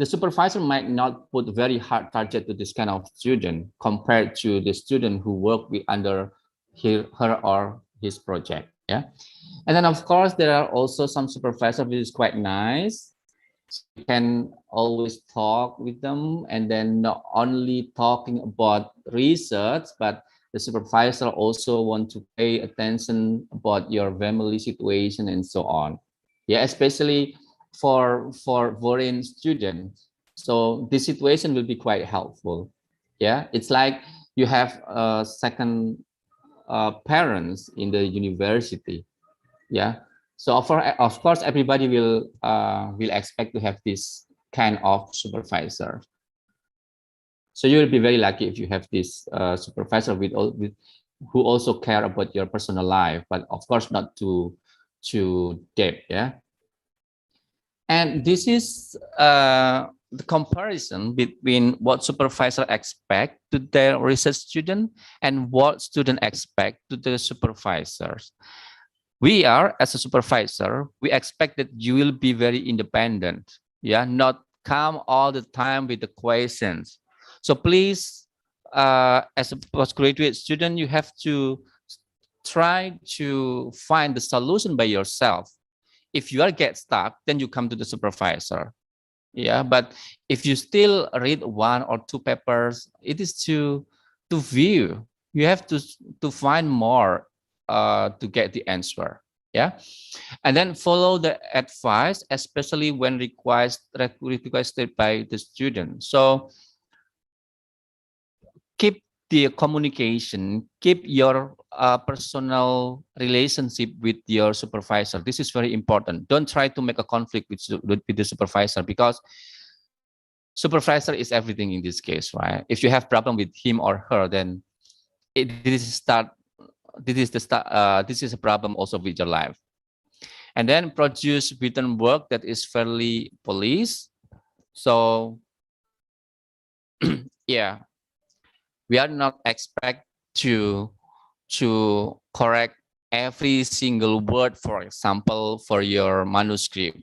supervisor might not put very hard target to this kind of student compared to the student who work with under her or his project. Yeah, and then of course there are also some supervisor which is quite nice. You can always talk with them, and then not only talking about research, but the supervisor also want to pay attention about your family situation and so on. Yeah, especially for foreign students. So this situation will be quite helpful. Yeah, it's like you have second parents in the university. Yeah, so of course everybody will expect to have this kind of supervisor. So you will be very lucky if you have this supervisor with who also care about your personal life, but of course not too deep. Yeah, and this is the comparison between what supervisor expect to their research student and what student expect to the supervisors. We are, as a supervisor, we expect that you will be very independent. Yeah, not come all the time with the questions. So please, as a postgraduate student, you have to try to find the solution by yourself. If you are get stuck, then you come to the supervisor. Yeah, but if you still read one or two papers, it is to view. You have to find more to get the answer. Yeah, and then follow the advice, especially when requested by the student. So keep the communication, keep your personal relationship with your supervisor. This is very important. Don't try to make a conflict with the supervisor, because supervisor is everything in this case, right? If you have problem with him or her, then this is a problem also with your life. And then produce written work that is fairly policed. So yeah, we are not expect to correct every single word, for example, for your manuscript.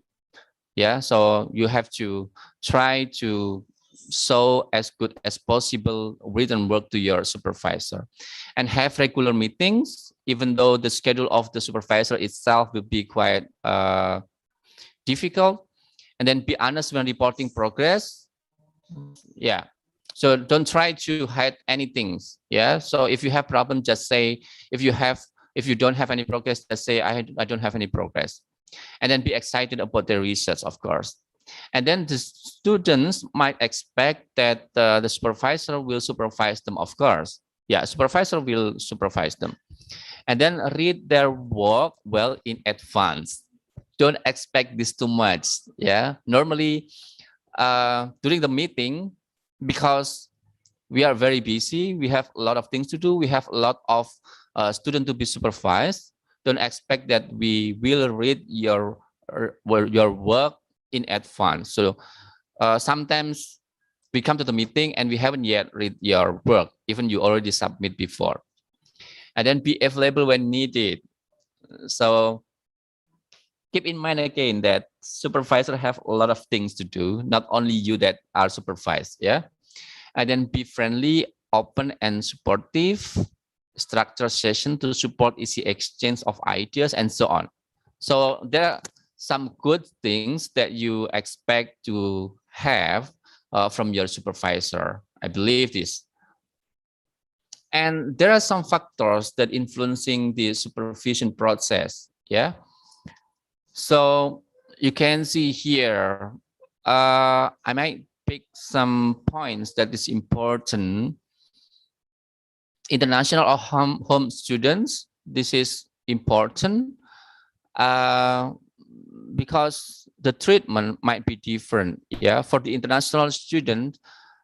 Yeah, so you have to try to show as good as possible written work to your supervisor, and have regular meetings, even though the schedule of the supervisor itself will be quite difficult. And then be honest when reporting progress. Yeah, so don't try to hide anything. Yeah, so if you have problem, just say, if you don't have any progress, just say I don't have any progress. And then be excited about the research, of course. And then the students might expect that the supervisor will supervise them, of course. Yeah, supervisor will supervise them. And then read their work well in advance. Don't expect this too much. Yeah, normally during the meeting, because we are very busy, we have a lot of things to do, we have a lot of students to be supervised. Don't expect that we will read your work in advance. So sometimes we come to the meeting and we haven't yet read your work, even you already submit before. And then be available when needed. So keep in mind again that supervisors have a lot of things to do, not only you that are supervised. Yeah, and then be friendly, open, and supportive. Structure session to support easy exchange of ideas, and so on. So there are some good things that you expect to have from your supervisor. I believe this. And there are some factors that influencing the supervision process. Yeah. So you can see here, I might pick some points that is important. International or home students, this is important because the treatment might be different. Yeah, for the international student,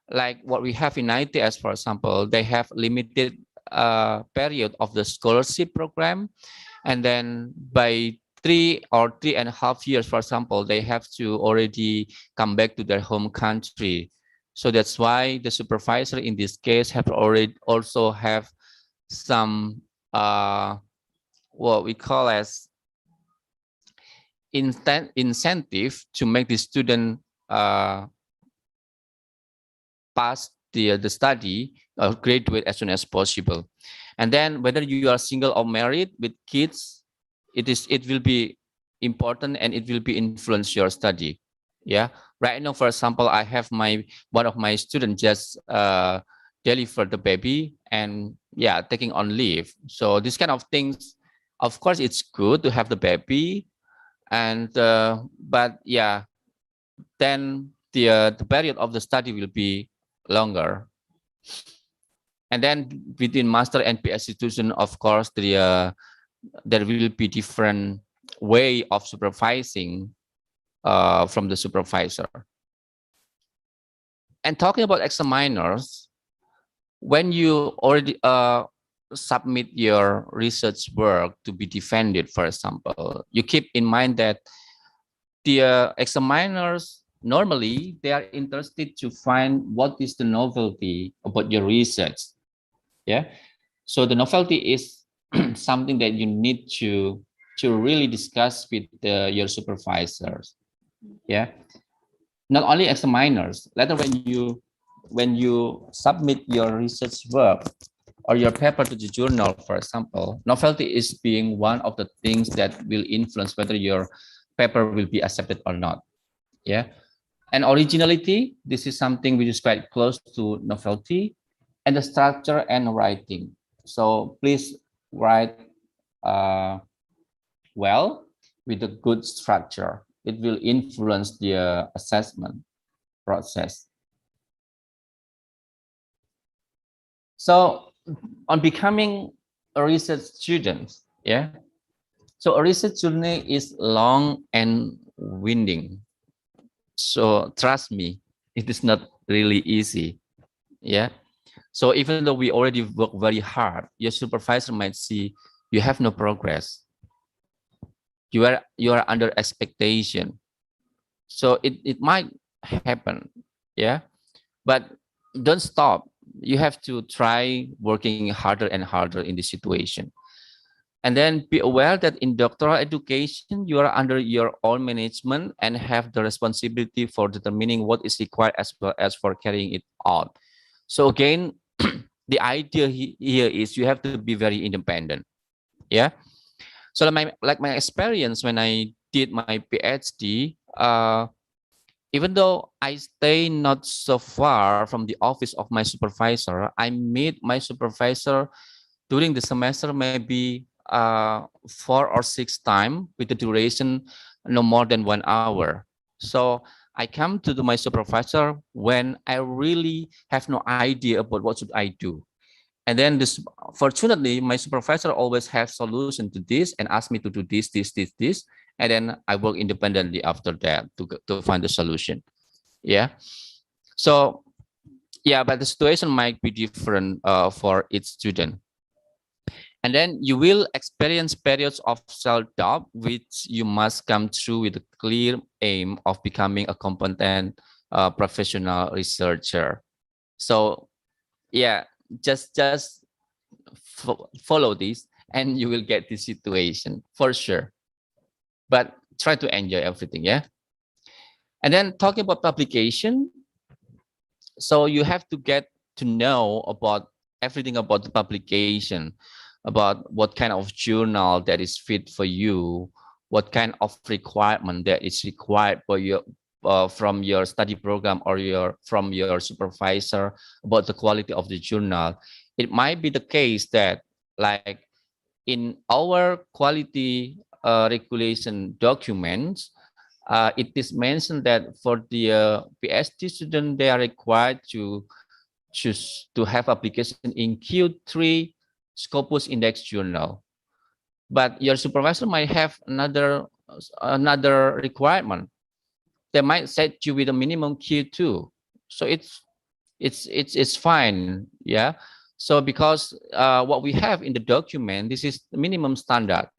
like what we have in ITS, for example, they have limited period of the scholarship program, and then by 3.5 years, for example, they have to already come back to their home country. So that's why the supervisor in this case have already also have some what we call as incentive to make the student pass the study or graduate as soon as possible. And then whether you are single or married with kids, it will be important and it will be influence your study. Yeah, right now, for example, I have one of my students just delivered the baby and yeah, taking on leave. So this kind of things, of course, it's good to have the baby, and but yeah, then the period of the study will be longer. And then within master and PhD institution, of course, there will be different way of supervising from the supervisor. And talking about examiners, when you already submit your research work to be defended, for example, you keep in mind that the examiners normally they are interested to find what is the novelty about your research. Yeah, so the novelty is something that you need to really discuss with your supervisors. Yeah, not only examiners. Later, when you submit your research work or your paper to the journal, for example, novelty is being one of the things that will influence whether your paper will be accepted or not. Yeah, and originality, this is something which is quite close to novelty, and the structure and writing. So please write well with a good structure. It will influence the assessment process. So on becoming a research student, yeah. So a research journey is long and winding. So trust me, it is not really easy. Yeah. So even though we already work very hard, your supervisor might see you have no progress. You are under expectation. So it might happen. Yeah. But don't stop. You have to try working harder and harder in this situation. And then be aware that in doctoral education, you are under your own management and have the responsibility for determining what is required as well as for carrying it out. So again, the idea here is you have to be very independent. Yeah. So like my experience when I did my PhD, even though I stay not so far from the office of my supervisor, I meet my supervisor during the semester maybe 4 or 6 times with the duration no more than 1 hour. So I come to my supervisor when I really have no idea about what should I do. And then fortunately, my supervisor always have solution to this and ask me to do this. And then I work independently after that to find the solution. Yeah. So yeah, but the situation might be different for each student. And then you will experience periods of self-doubt, which you must come through with a clear aim of becoming a competent professional researcher. So yeah, just follow this and you will get this situation for sure. But try to enjoy everything, yeah? And then talking about publication, so you have to get to know about everything about the publication, about what kind of journal that is fit for you, what kind of requirement that is required from your study program or from your supervisor about the quality of the journal. It might be the case that, like, in our quality regulation documents, it is mentioned that for the PhD student, they are required to choose to have application in Q3 Scopus Index journal. But your supervisor might have another requirement. They might set you with a minimum Q2. So it's fine. Yeah. So because what we have in the document, this is the minimum standard.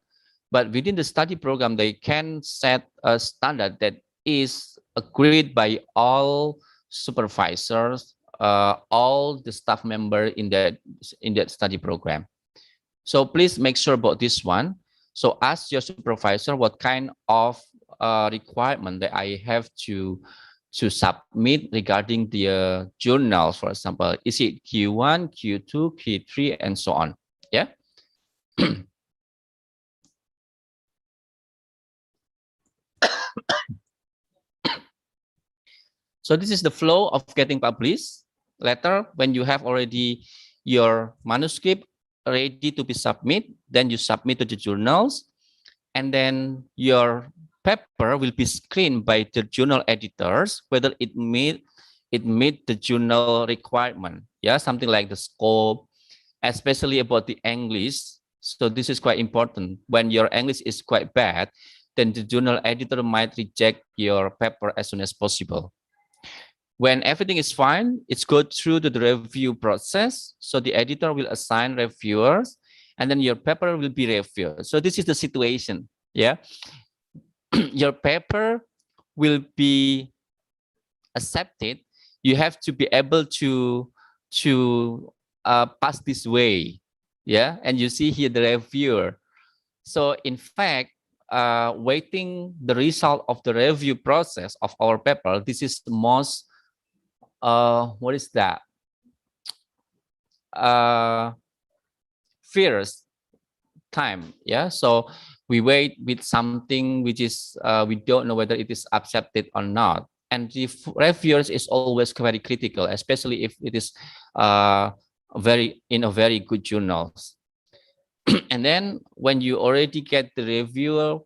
But within the study program, they can set a standard that is agreed by all supervisors, all the staff member in that study program. So please make sure about this one. So ask your supervisor what kind of requirement that I have to submit regarding the journals, for example. Is it Q1, Q2, Q3, and so on? Yeah. So this is the flow of getting published. Later, when you have already your manuscript ready to be submitted, then you submit to the journals, and then your paper will be screened by the journal editors whether it meet the journal requirement. Yeah, something like the scope, especially about the English. So this is quite important. When your English is quite bad, then the journal editor might reject your paper as soon as possible. When everything is fine, it's go through the review process. So the editor will assign reviewers, and then your paper will be reviewed. So this is the situation. Yeah, your paper will be accepted. You have to be able to pass this way. Yeah, and you see here the reviewer. So in fact, waiting the result of the review process of our paper, this is the most what is that? Fierce time. Yeah. So we wait with something which is we don't know whether it is accepted or not. And the reviewers is always very critical, especially if it is very good journals. And then when you already get the review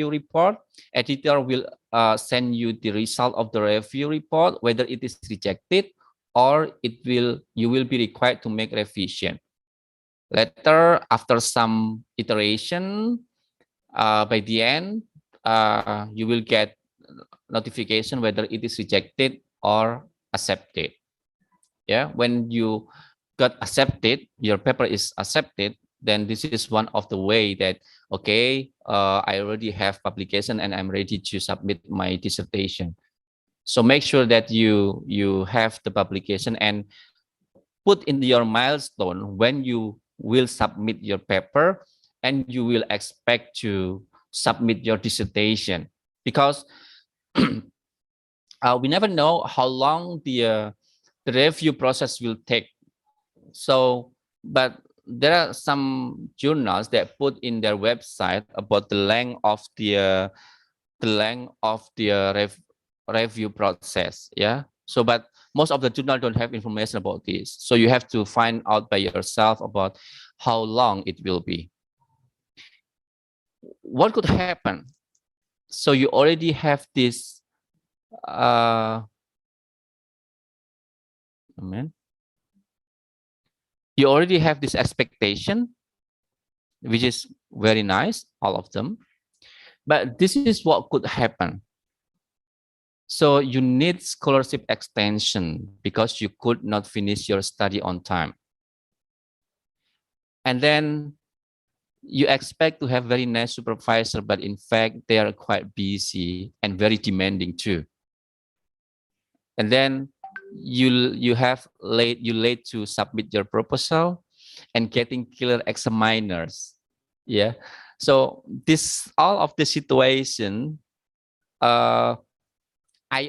report, editor will send you the result of the review report, whether it is rejected or you will be required to make revision. Later, after some iteration, by the end, you will get notification whether it is rejected or accepted. Yeah, when you got accepted, your paper is accepted, then this is one of the way that, okay, I already have publication and I'm ready to submit my dissertation. So make sure that you have the publication and put in your milestone when you will submit your paper and you will expect to submit your dissertation, because we never know how long the review process will take. So, but there are some journals that put in their website about the length of the review process. Yeah. So, but most of the journal don't have information about this. So you have to find out by yourself about how long it will be. What could happen? So you already have this. You already have this expectation, which is very nice, all of them. But this is what could happen. So you need scholarship extension because you could not finish your study on time. And then you expect to have very nice supervisor, but in fact, they are quite busy and very demanding too. And then you late to submit your proposal and getting killer examiners. Yeah. So all of the situation, I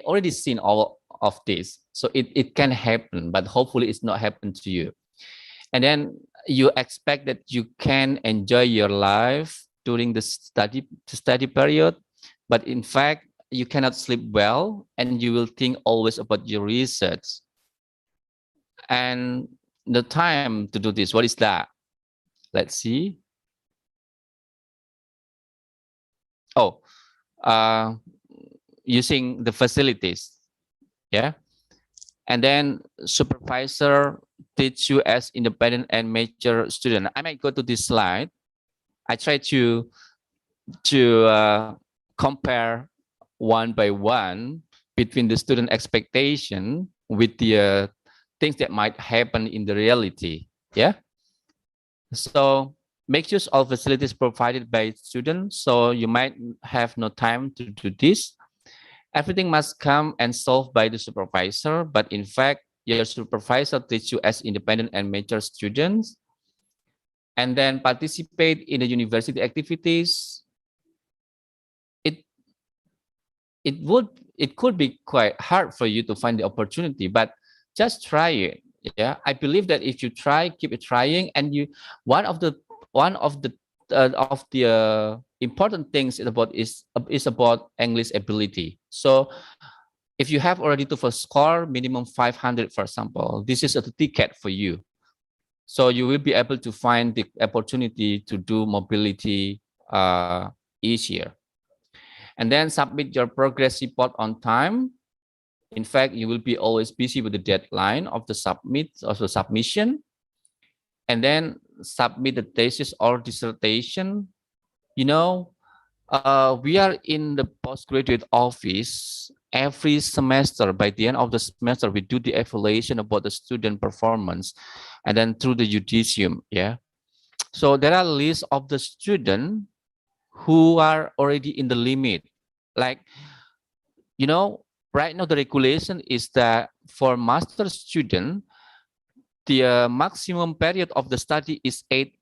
already seen all of this. So it can happen, but hopefully it's not happen to you. And then you expect that you can enjoy your life during the study period, but in fact, you cannot sleep well, and you will think always about your research. And the time to do this, what is that? Let's see. Oh, using the facilities. Yeah. And then supervisor teach you as independent and major student. I might go to this slide. I try to compare one by one between the student expectation with the things that might happen in the reality. Yeah. So make use of facilities provided by students. So you might have no time to do this. Everything must come and solved by the supervisor, but in fact, your supervisor teach you as independent and major students, and then participate in the university activities. It could be quite hard for you to find the opportunity, but just try it. Yeah, I believe that if you try, keep it trying, and one of the important things is about English ability. So if you have already to score minimum 500, for example, this is a ticket for you. So you will be able to find the opportunity to do mobility easier. And then submit your progress report on time. In fact, you will be always busy with the deadline of the submission. And then submit the thesis or dissertation. You know, we are in the postgraduate office every semester. By the end of the semester, we do the evaluation about the student performance, and then through the judicium. Yeah. So there are lists of the student who are already in the limit. Like, you know, right now the regulation is that for master student, the maximum period of the study is 8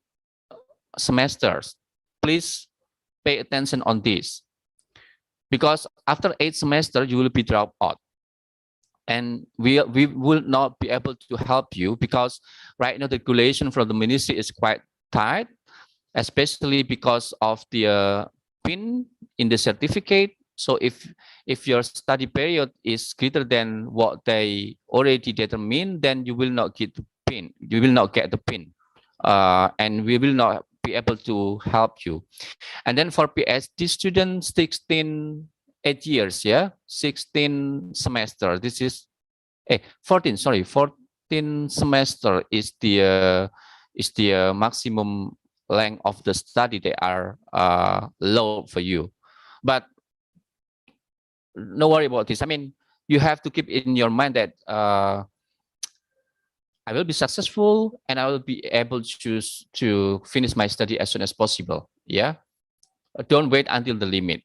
semesters. Please pay attention on this, because after 8 semesters, you will be dropped out. And we will not be able to help you, because right now the regulation from the ministry is quite tight, especially because of the PIN in the certificate. So if your study period is greater than what they already determined, then you will not get the PIN. You will not get the PIN, and we will not be able to help you. And then for PhD students, 8 years, yeah, 16 semester. This is 14. Sorry, 14 semester is the maximum length of the study they are low for you. But no worry about this. I mean, you have to keep in your mind that I will be successful and I will be able to finish my study as soon as possible. Yeah, don't wait until the limit.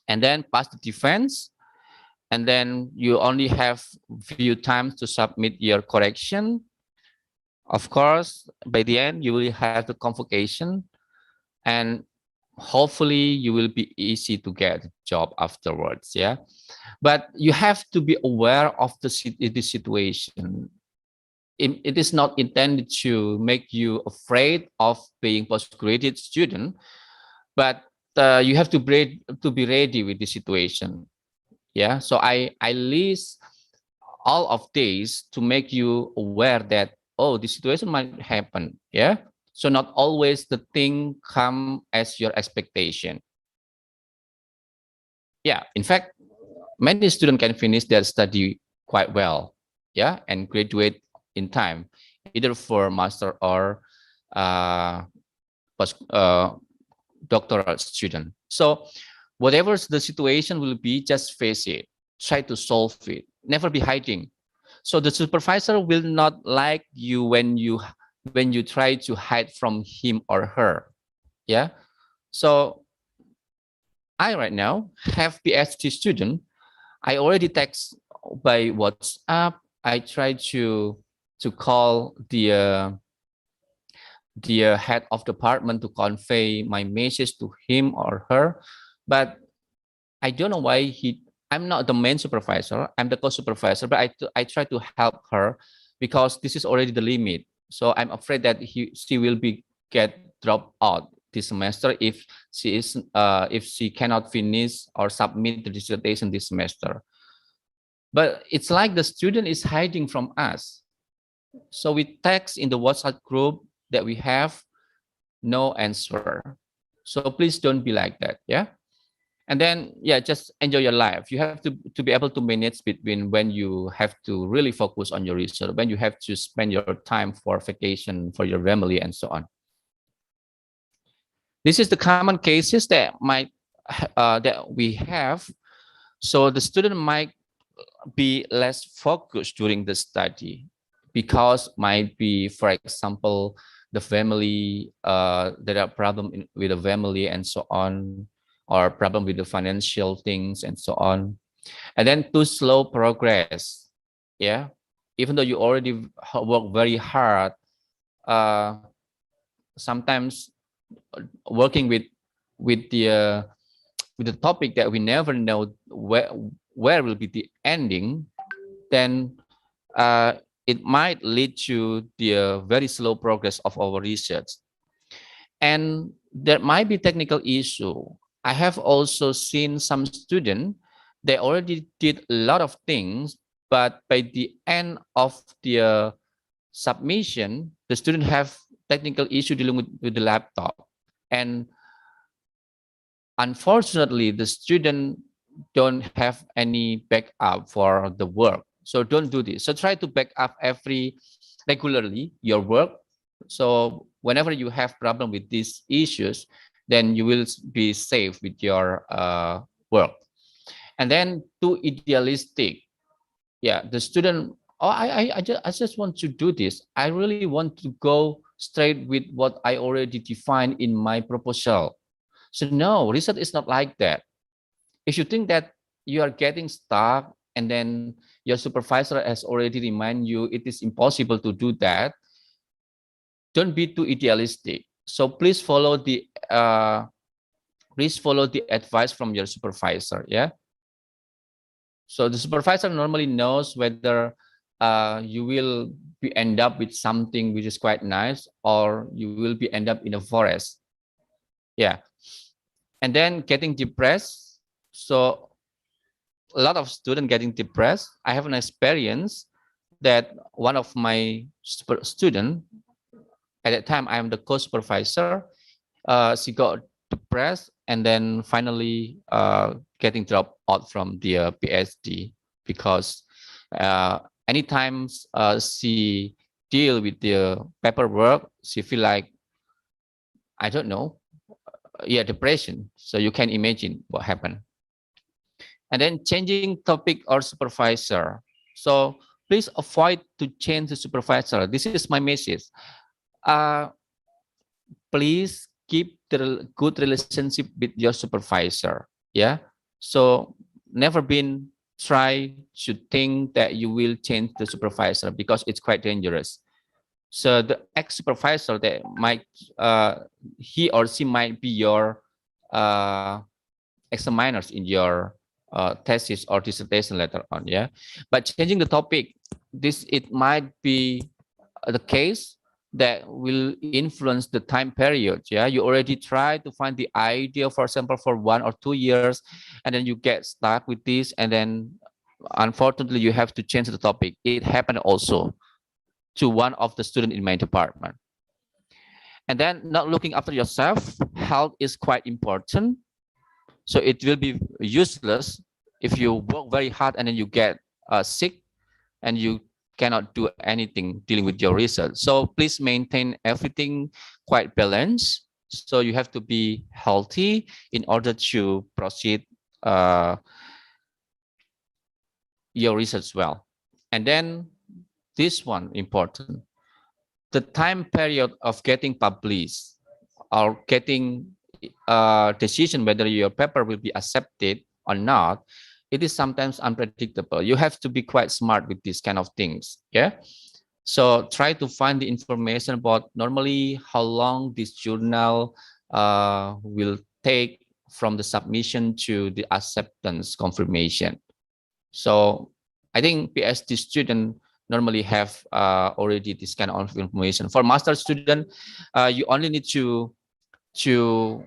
And then pass the defense, and then you only have few times to submit your correction. Of course, by the end you will have the convocation, and hopefully you will be easy to get a job afterwards. Yeah, but you have to be aware of the situation. It is not intended to make you afraid of being postgraduate student, but you have to be ready with the situation. Yeah, so I list all of these to make you aware that, oh, the situation might happen. Yeah, so not always the thing come as your expectation. Yeah, in fact, many students can finish their study quite well. Yeah, and graduate in time, either for master or doctoral student. So whatever the situation will be, just face it, try to solve it, never be hiding. So the supervisor will not like you when you try to hide from him or her. Yeah. So I right now have PhD student. I already text by WhatsApp. I try to call the head of department to convey my message to him or her, but I don't know why I'm not the main supervisor, I'm the co-supervisor, but I try to help her because this is already the limit. So I'm afraid that she will get dropped out this semester if she cannot finish or submit the dissertation this semester. But it's like the student is hiding from us. So we text in the WhatsApp group that we have no answer. So please don't be like that, yeah? And then, yeah, just enjoy your life. You have to be able to manage between when you have to really focus on your research, when you have to spend your time for vacation, for your family, and so on. This is the common cases that that we have. So the student might be less focused during the study because might be, for example, the family, there are problem with the family and so on, or problem with the financial things and so on. And then too slow progress. Yeah, even though you already work very hard, sometimes working with the topic that we never know where will be the ending, then it might lead to the very slow progress of our research. And there might be technical issue. I have also seen some students, they already did a lot of things, but by the end of the submission, the student have technical issue dealing with the laptop. And unfortunately, the student don't have any backup for the work. So don't do this. So try to back up regularly your work. So whenever you have problem with these issues, then you will be safe with your work. And then too idealistic. Yeah, the student, oh, I just want to do this. I really want to go straight with what I already defined in my proposal. So no, research is not like that. If you think that you are getting stuck and then your supervisor has already reminded you it is impossible to do that, don't be too idealistic. So please follow the advice from your supervisor. Yeah. So the supervisor normally knows whether you will end up with something which is quite nice, or you will end up in a forest. Yeah. And then getting depressed. So a lot of students getting depressed. I have an experience that one of my students, at that time I am the co-supervisor, she got depressed and then finally getting dropped out from the PhD because anytime she deal with the paperwork, she feel like, I don't know, yeah, depression. So you can imagine what happened. And then changing topic or supervisor. So please avoid to change the supervisor. This is my message. Please keep the good relationship with your supervisor. Yeah. So never been try to think that you will change the supervisor because it's quite dangerous. So the ex-supervisor that might, he or she might be your examiners in your thesis or dissertation later on. Yeah. But changing the topic, it might be the case that will influence the time period. Yeah, you already try to find the idea, for example, for 1 or 2 years, and then you get stuck with this, and then unfortunately you have to change the topic. It happened also to one of the students in my department. And then not looking after yourself, health is quite important. So it will be useless if you work very hard and then you get sick and you cannot do anything dealing with your research. So please maintain everything quite balanced. So you have to be healthy in order to proceed your research well. And then this one important, the time period of getting published or getting a decision whether your paper will be accepted or not, it is sometimes unpredictable. You have to be quite smart with these kind of things. Yeah. So try to find the information about normally how long this journal will take from the submission to the acceptance confirmation. So I think PhD students normally have already this kind of information. For master student, you only need to to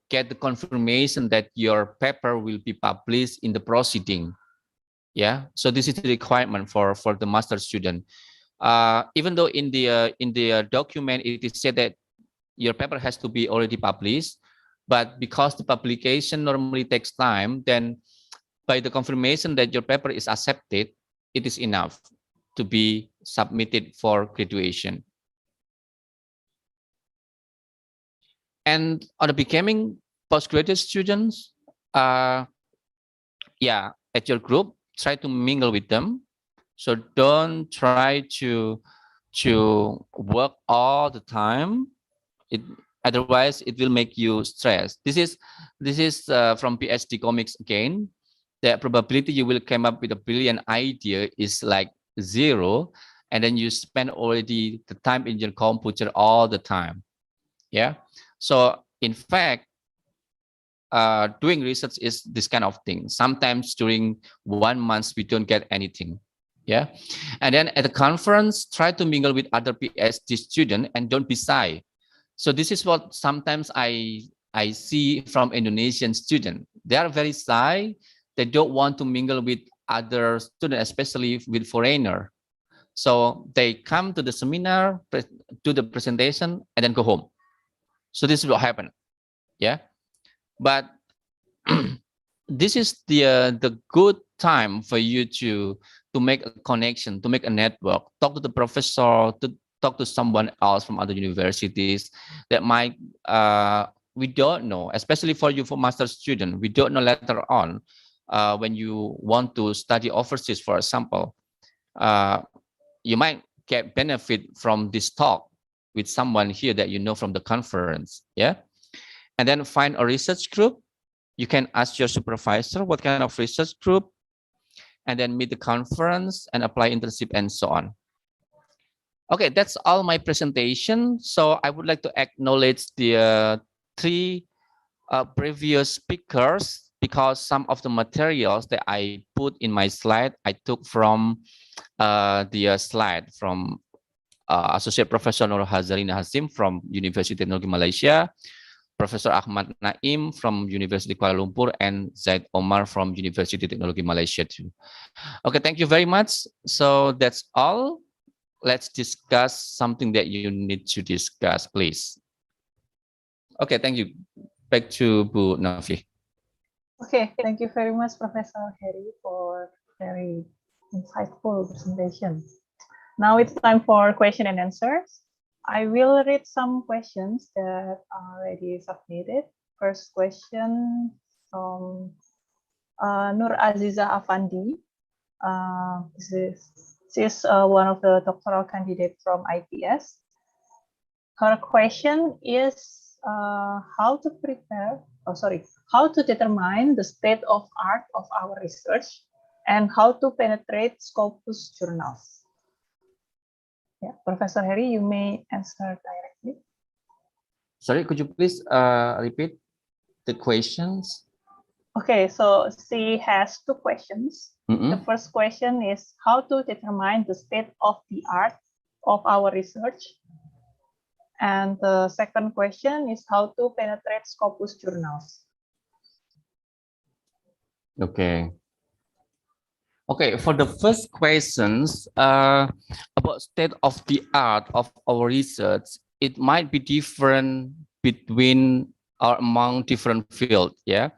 get the confirmation that your paper will be published in the proceeding. Yeah, so this is the requirement for the master student. Even though in the document it is said that your paper has to be already published, but because the publication normally takes time, then by the confirmation that your paper is accepted, it is enough to be submitted for graduation. And on the becoming postgraduate students, yeah, at your group, try to mingle with them. So don't try to work all the time. Otherwise it will make you stressed. This is from PhD comics again. The probability you will come up with a brilliant idea is like 0, and then you spend already the time in your computer all the time. Yeah. So in fact, doing research is this kind of thing. Sometimes during 1 month we don't get anything. Yeah. And then at the conference, try to mingle with other PhD students and don't be shy. So this is what sometimes I see from Indonesian students. They are very shy. They don't want to mingle with other students, especially with foreigner. So they come to the seminar, do the presentation, and then go home. So this is what happened. Yeah. But this is the good time for you to make a connection, to make a network, talk to the professor, to talk to someone else from other universities that might we don't know, especially for you, for master student, we don't know later on when you want to study overseas, for example, you might get benefit from this talk with someone here that you know from the conference. Yeah. And then find a research group. You can ask your supervisor what kind of research group, and then meet the conference and apply internship and so on. Okay, that's all my presentation. So I would like to acknowledge the 3 previous speakers, because some of the materials that I put in my slide, I took from the slide from Associate Professor Nur Hazarina Hasim from University of Technology Malaysia, Professor Ahmad Naim from University Kuala Lumpur, and Zaid Omar from University Technology Malaysia too. Okay, thank you very much. So that's all. Let's discuss something that you need to discuss, please. Okay, thank you. Back to Bu Nafi. Okay, thank you very much, Professor Heri, for very insightful presentation. Now it's time for question and answers. I will read some questions that are already submitted. First question from Nur Aziza Afandi. She's one of the doctoral candidates from ITS. Her question is how to determine the state of art of our research and how to penetrate Scopus journals. Yeah, Professor Heri, you may answer directly. Sorry, could you please repeat the questions? Okay, so she has 2 questions. The first question is how to determine the state of the art of our research. And the second question is how to penetrate Scopus journals. Okay. Okay, for the first questions about state of the art of our research, it might be different between or among different fields. Yeah.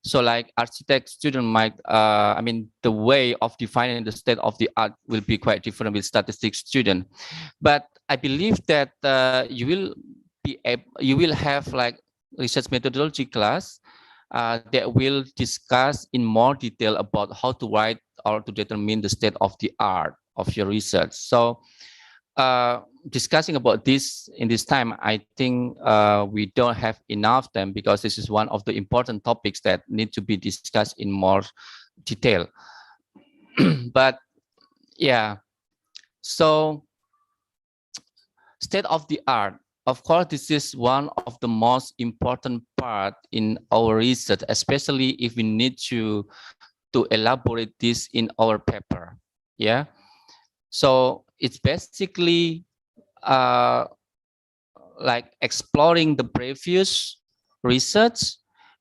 So like architect student might, the way of defining the state of the art will be quite different with statistics student. But I believe that you will have like research methodology class that will discuss in more detail about how to write or to determine the state of the art of your research. So discussing about this in this time, I think we don't have enough time, because this is one of the important topics that need to be discussed in more detail. But yeah, so state of the art, of course, this is one of the most important part in our research, especially if we need to elaborate this in our paper. Yeah. So it's basically like exploring the previous research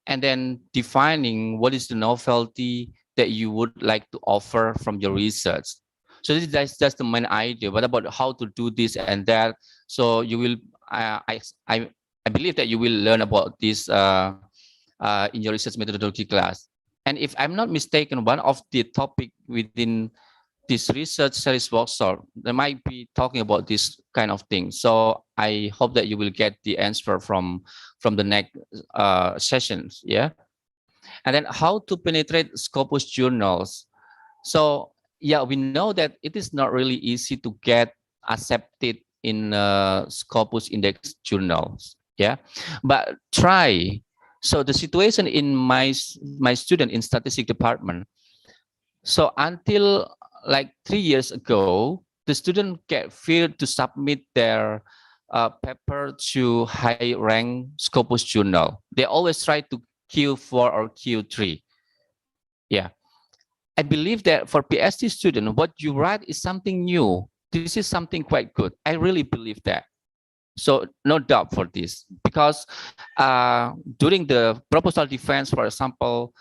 and then defining what is the novelty that you would like to offer from your research. So that's just the main idea. What about how to do this and that? So you will, I believe that you will learn about this in your research methodology class. And if I'm not mistaken, one of the topic within this research series workshop, they might be talking about this kind of thing. So I hope that you will get the answer from the next sessions. Yeah. And then how to penetrate Scopus journals. So yeah, we know that it is not really easy to get accepted in Scopus index journals. Yeah, but try. So the situation in my student in statistics department. So until like 3 years ago, the student get feared to submit their paper to high rank Scopus journal. They always try to Q4 or Q3. Yeah. I believe that for PhD student, what you write is something new. This is something quite good. I really believe that. So no doubt for this, because during the proposal defense, for example,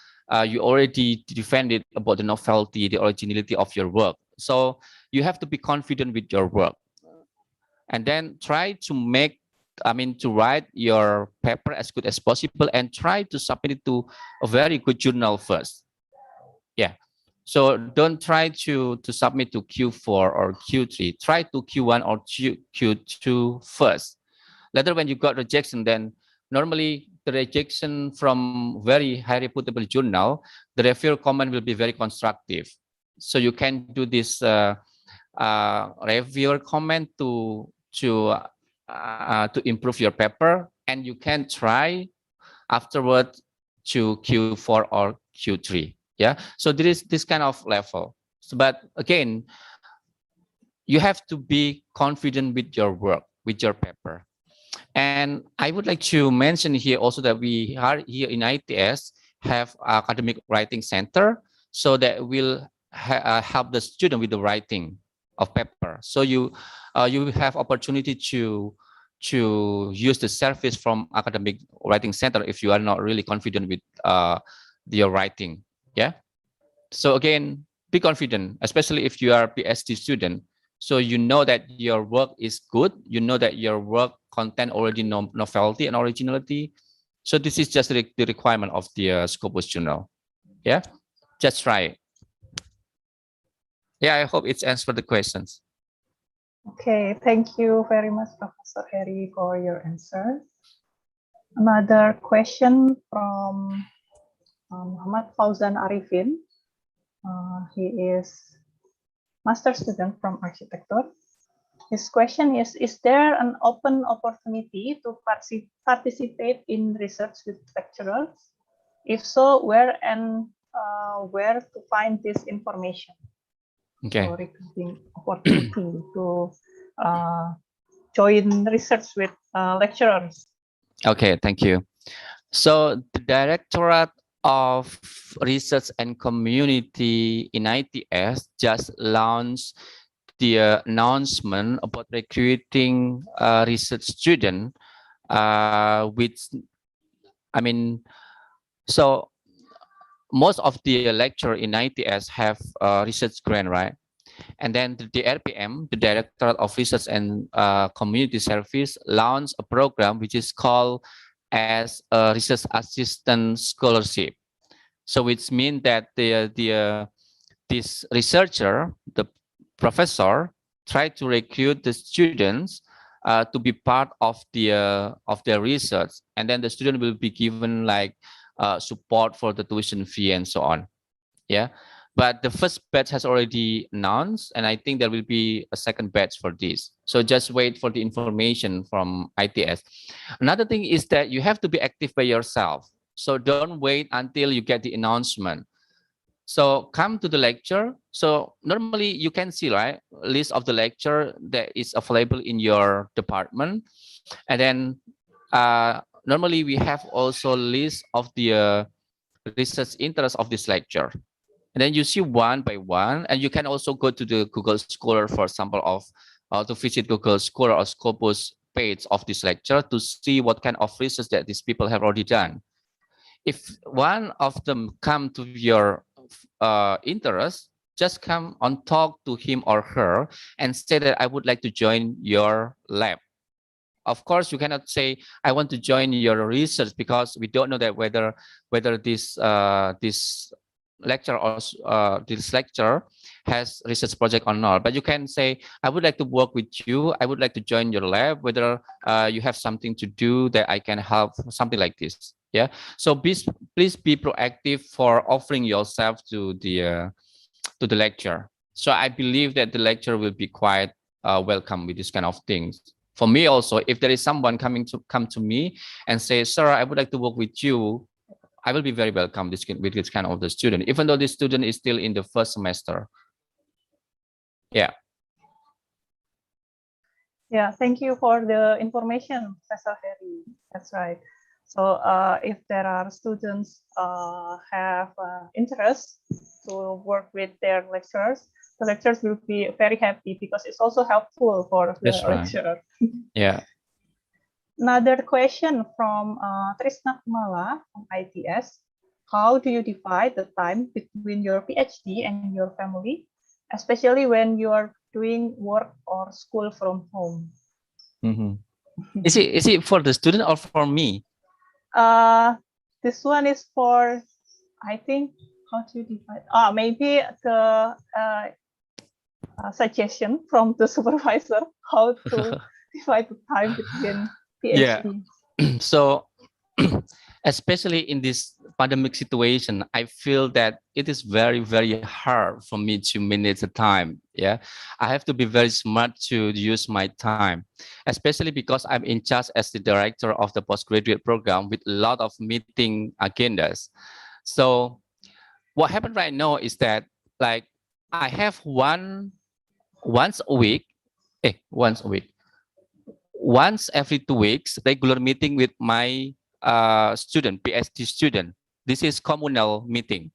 you already defended about the novelty, the originality of your work. So you have to be confident with your work, and then try to make, to write your paper as good as possible, and try to submit it to a very good journal first. Yeah. So don't try to submit to Q4 or Q3. Try to Q1 or Q2 first. Later, when you got rejection, then normally the rejection from very high reputable journal, the reviewer comment will be very constructive. So you can do this reviewer comment to improve your paper, and you can try afterward to Q4 or Q3. Yeah, so there is this kind of level. So, but again, you have to be confident with your work, with your paper. And I would like to mention here also that we are here in ITS have academic writing center, so that will help the student with the writing of paper. So you have opportunity to use the service from academic writing center if you are not really confident with your writing. Yeah. So again, be confident, especially if you are a PhD student. So you know that your work is good. You know that your work content already novelty and originality. So this is just the requirement of the Scopus journal. Yeah, just try it. Yeah, I hope it's answered the questions. Okay, thank you very much, Professor Heri, for your answer. Another question from Muhammad Fauzan Arifin. He is master student from architecture. His question is there an open opportunity to participate in research with lecturers? If so, where and where to find this information? Okay. So regarding opportunity to join research with lecturers. Okay, thank you. So the Directorate of Research and Community in ITS just launched the announcement about recruiting research student, which, so most of the lecturer in ITS have research grant, right? And then the RPM, the Directorate of Research and Community Service, launched a program which is called as a Research Assistant Scholarship. So which means that this researcher, the professor, try to recruit the students to be part of their research, and then the student will be given like support for the tuition fee and so on. Yeah, but the first batch has already announced, and I think there will be a second batch for this. So just wait for the information from ITS. Another thing is that you have to be active by yourself. So don't wait until you get the announcement. So come to the lecture. So normally you can see, right, list of the lecture that is available in your department. And then normally we have also list of the research interest of this lecture. And then you see one by one, and you can also go to the Google Scholar, for example, of to visit Google Scholar or Scopus page of this lecture to see what kind of research that these people have already done. If one of them come to your interest, just come and talk to him or her and say that I would like to join your lab. Of course, you cannot say I want to join your research because we don't know that whether this this lecture or this lecture has research project or not. But you can say I would like to work with you. I would like to join your lab. Whether you have something to do that I can help, something like this. Yeah. So please be proactive for offering yourself to the lecture. So I believe that the lecture will be quite welcome with this kind of things. For me also, if there is someone come to me and say, sir, I would like to work with you, I will be very welcome with this kind of the student, even though the student is still in the first semester. Yeah. Yeah, thank you for the information, Professor Harry. That's right. So if there are students have interest to work with their lecturers, the lecturers will be very happy because it's also helpful for the lecturer. Yeah. Another question from Trisna Kumala from ITS. How do you divide the time between your PhD and your family, especially when you are doing work or school from home? Mm-hmm. Is it for the student or for me? This one is for, I think, how to divide? Maybe the suggestion from the supervisor how to divide the time between PhD. Yeah. So especially in this pandemic situation, I feel that it is very, very hard for me to manage the time. Yeah, I have to be very smart to use my time, especially because I'm in charge as the director of the postgraduate program with a lot of meeting agendas. So what happened right now is that, like, I have once every 2 weeks, regular meeting with my student, PhD student. This is communal meeting.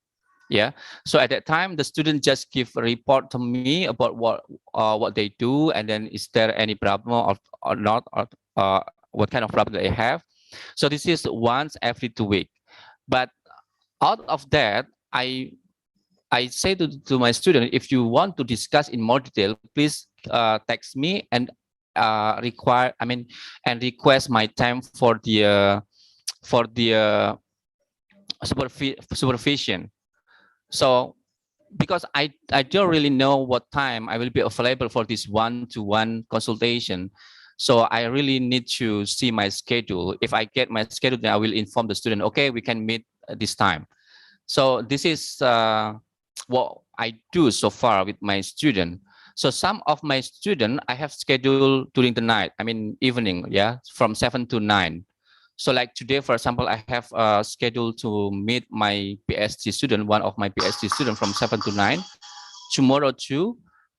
Yeah. So at that time, the student just give a report to me about what they do, and then is there any problem or not, or what kind of problem they have. So this is once every 2 weeks. But out of that, I say to my student, if you want to discuss in more detail, please text me and request my time for the supervision. So because I don't really know what time I will be available for this one-to-one consultation, so I really need to see my schedule. If I get my schedule, then I will inform the student, okay, we can meet at this time. So this is what I do so far with my student. So some of my students I have scheduled during the night, evening, yeah, from 7 to 9. So like today, for example, I have scheduled to meet my PhD student, one of my PhD students from 7 to 9. Tomorrow too.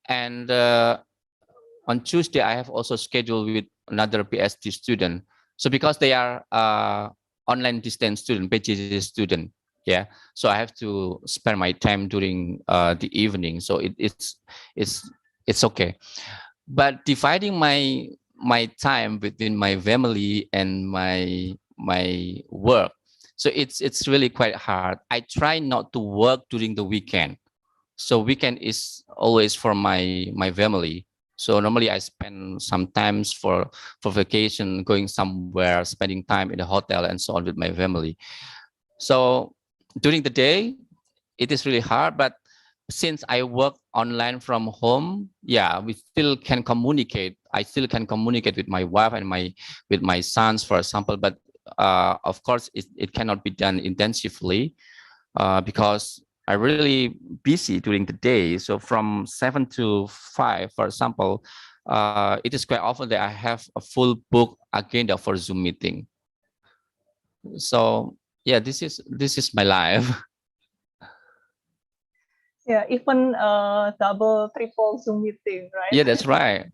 And on Tuesday, I have also scheduled with another PhD student. So because they are online distance student, PhD student, yeah. So I have to spend my time during the evening. So it's okay. But dividing my time between my family and my work, so it's really quite hard. I try not to work during the weekend. So weekend is always for my family. So normally I spend sometimes for vacation, going somewhere, spending time in a hotel and so on with my family. So during the day, it is really hard, but since I work online from home, yeah, we still can communicate. I still can communicate with my wife and with my sons, for example. But of course, it cannot be done intensively because I'm really busy during the day. So from 7 to 5, for example, it is quite often that I have a full book agenda for Zoom meeting. So yeah, this is my life. Yeah, even double, triple Zoom meeting, right? Yeah, that's right.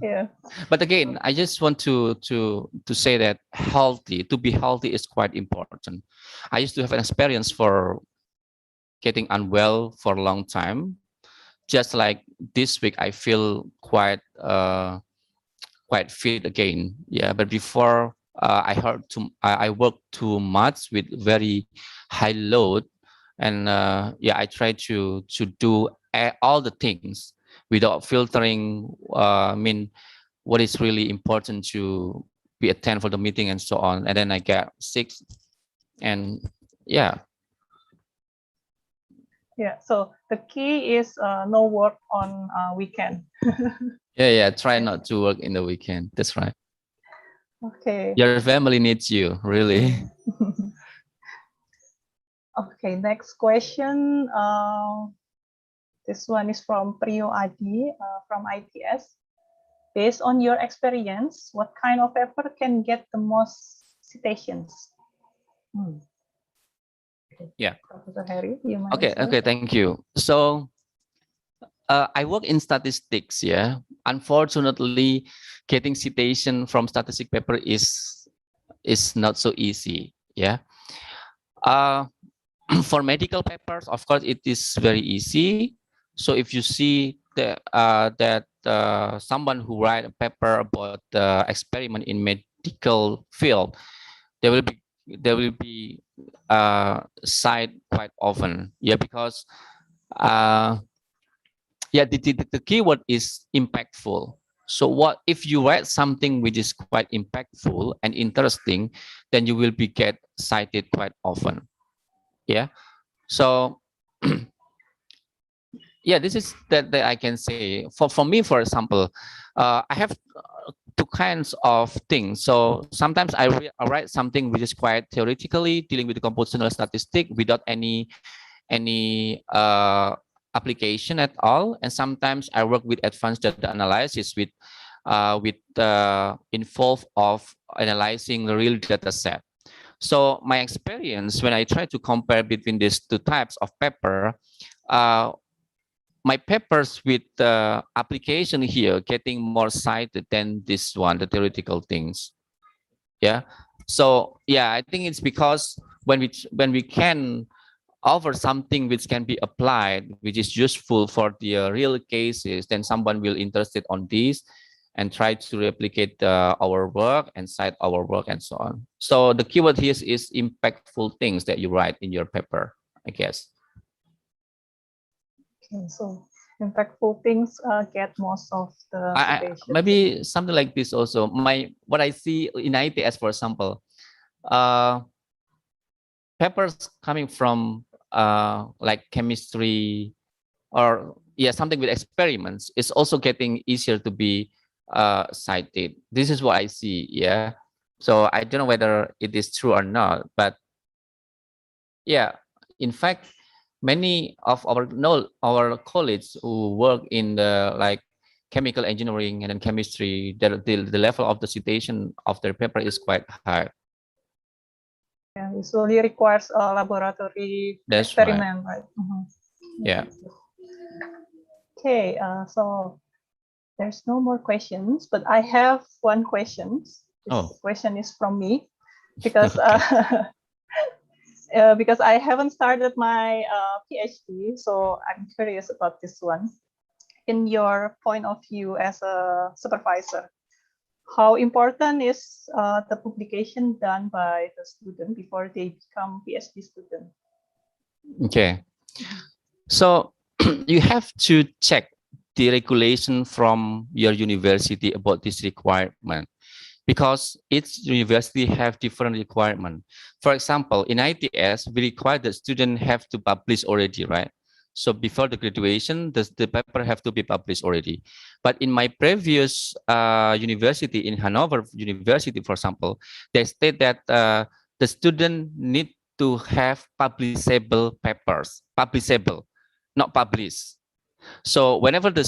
Yeah. But again, I just want to say that to be healthy is quite important. I used to have an experience for getting unwell for a long time. Just like this week, I feel quite quite fit again. Yeah, but before I worked too much with very high load, and yeah, I try to do all the things without filtering. I mean, what is really important to be attend for the meeting and so on, and then I get sick, and yeah. Yeah, so the key is no work on weekend. Yeah, try not to work in the weekend. That's right. Okay. Your family needs you, really. Okay, next question. This one is from Priyo Adi from ITS. Based on your experience, what kind of paper can get the most citations? Yeah. Professor Harry, you might Okay, thank you. So I work in statistics, yeah. Unfortunately, getting citation from statistic paper is not so easy, yeah. For medical papers, of course, it is very easy. So if you see that someone who write a paper about the experiment in medical field, they will be cited quite often, yeah, because yeah, the keyword is impactful. So what if you write something which is quite impactful and interesting, then you will be get cited quite often. Yeah. So yeah, this is that I can say. For me, for example, I have two kinds of things. So sometimes I write something which is quite theoretically dealing with the compositional statistic without any application at all, and sometimes I work with advanced data analysis with involve of analyzing the real data set. So my experience when I try to compare between these two types of paper, my papers with application here getting more cited than this one, the theoretical things. Yeah. So yeah, I think it's because when we can offer something which can be applied, which is useful for the real cases, then someone will interested on this and try to replicate our work and cite our work and so on. So the keyword here is impactful things that you write in your paper, I guess. Okay, so impactful things get most of the citations. Maybe something like this also. What I see in ITS, for example, papers coming from like chemistry or yeah, something with experiments is also getting easier to be cited. This is what I see. Yeah. So I don't know whether it is true or not, but yeah, in fact, many of our colleagues who work in the like chemical engineering and then chemistry, the level of the citation of their paper is quite high. Yeah, usually requires a laboratory experiment, right? Yeah. Okay, so there's no more questions, but I have one question. This question is from me because because I haven't started my PhD, so I'm curious about this one. In your point of view as a supervisor, how important is the publication done by the student before they become PhD student? Okay, so you have to check the regulation from your university about this requirement, because each university have different requirement. For example, in ITS, we require the student have to publish already, right? So before the graduation, the paper have to be published already. But in my previous university, in Hanover University, for example, they state that the student need to have publishable papers, publishable, not published. So whenever the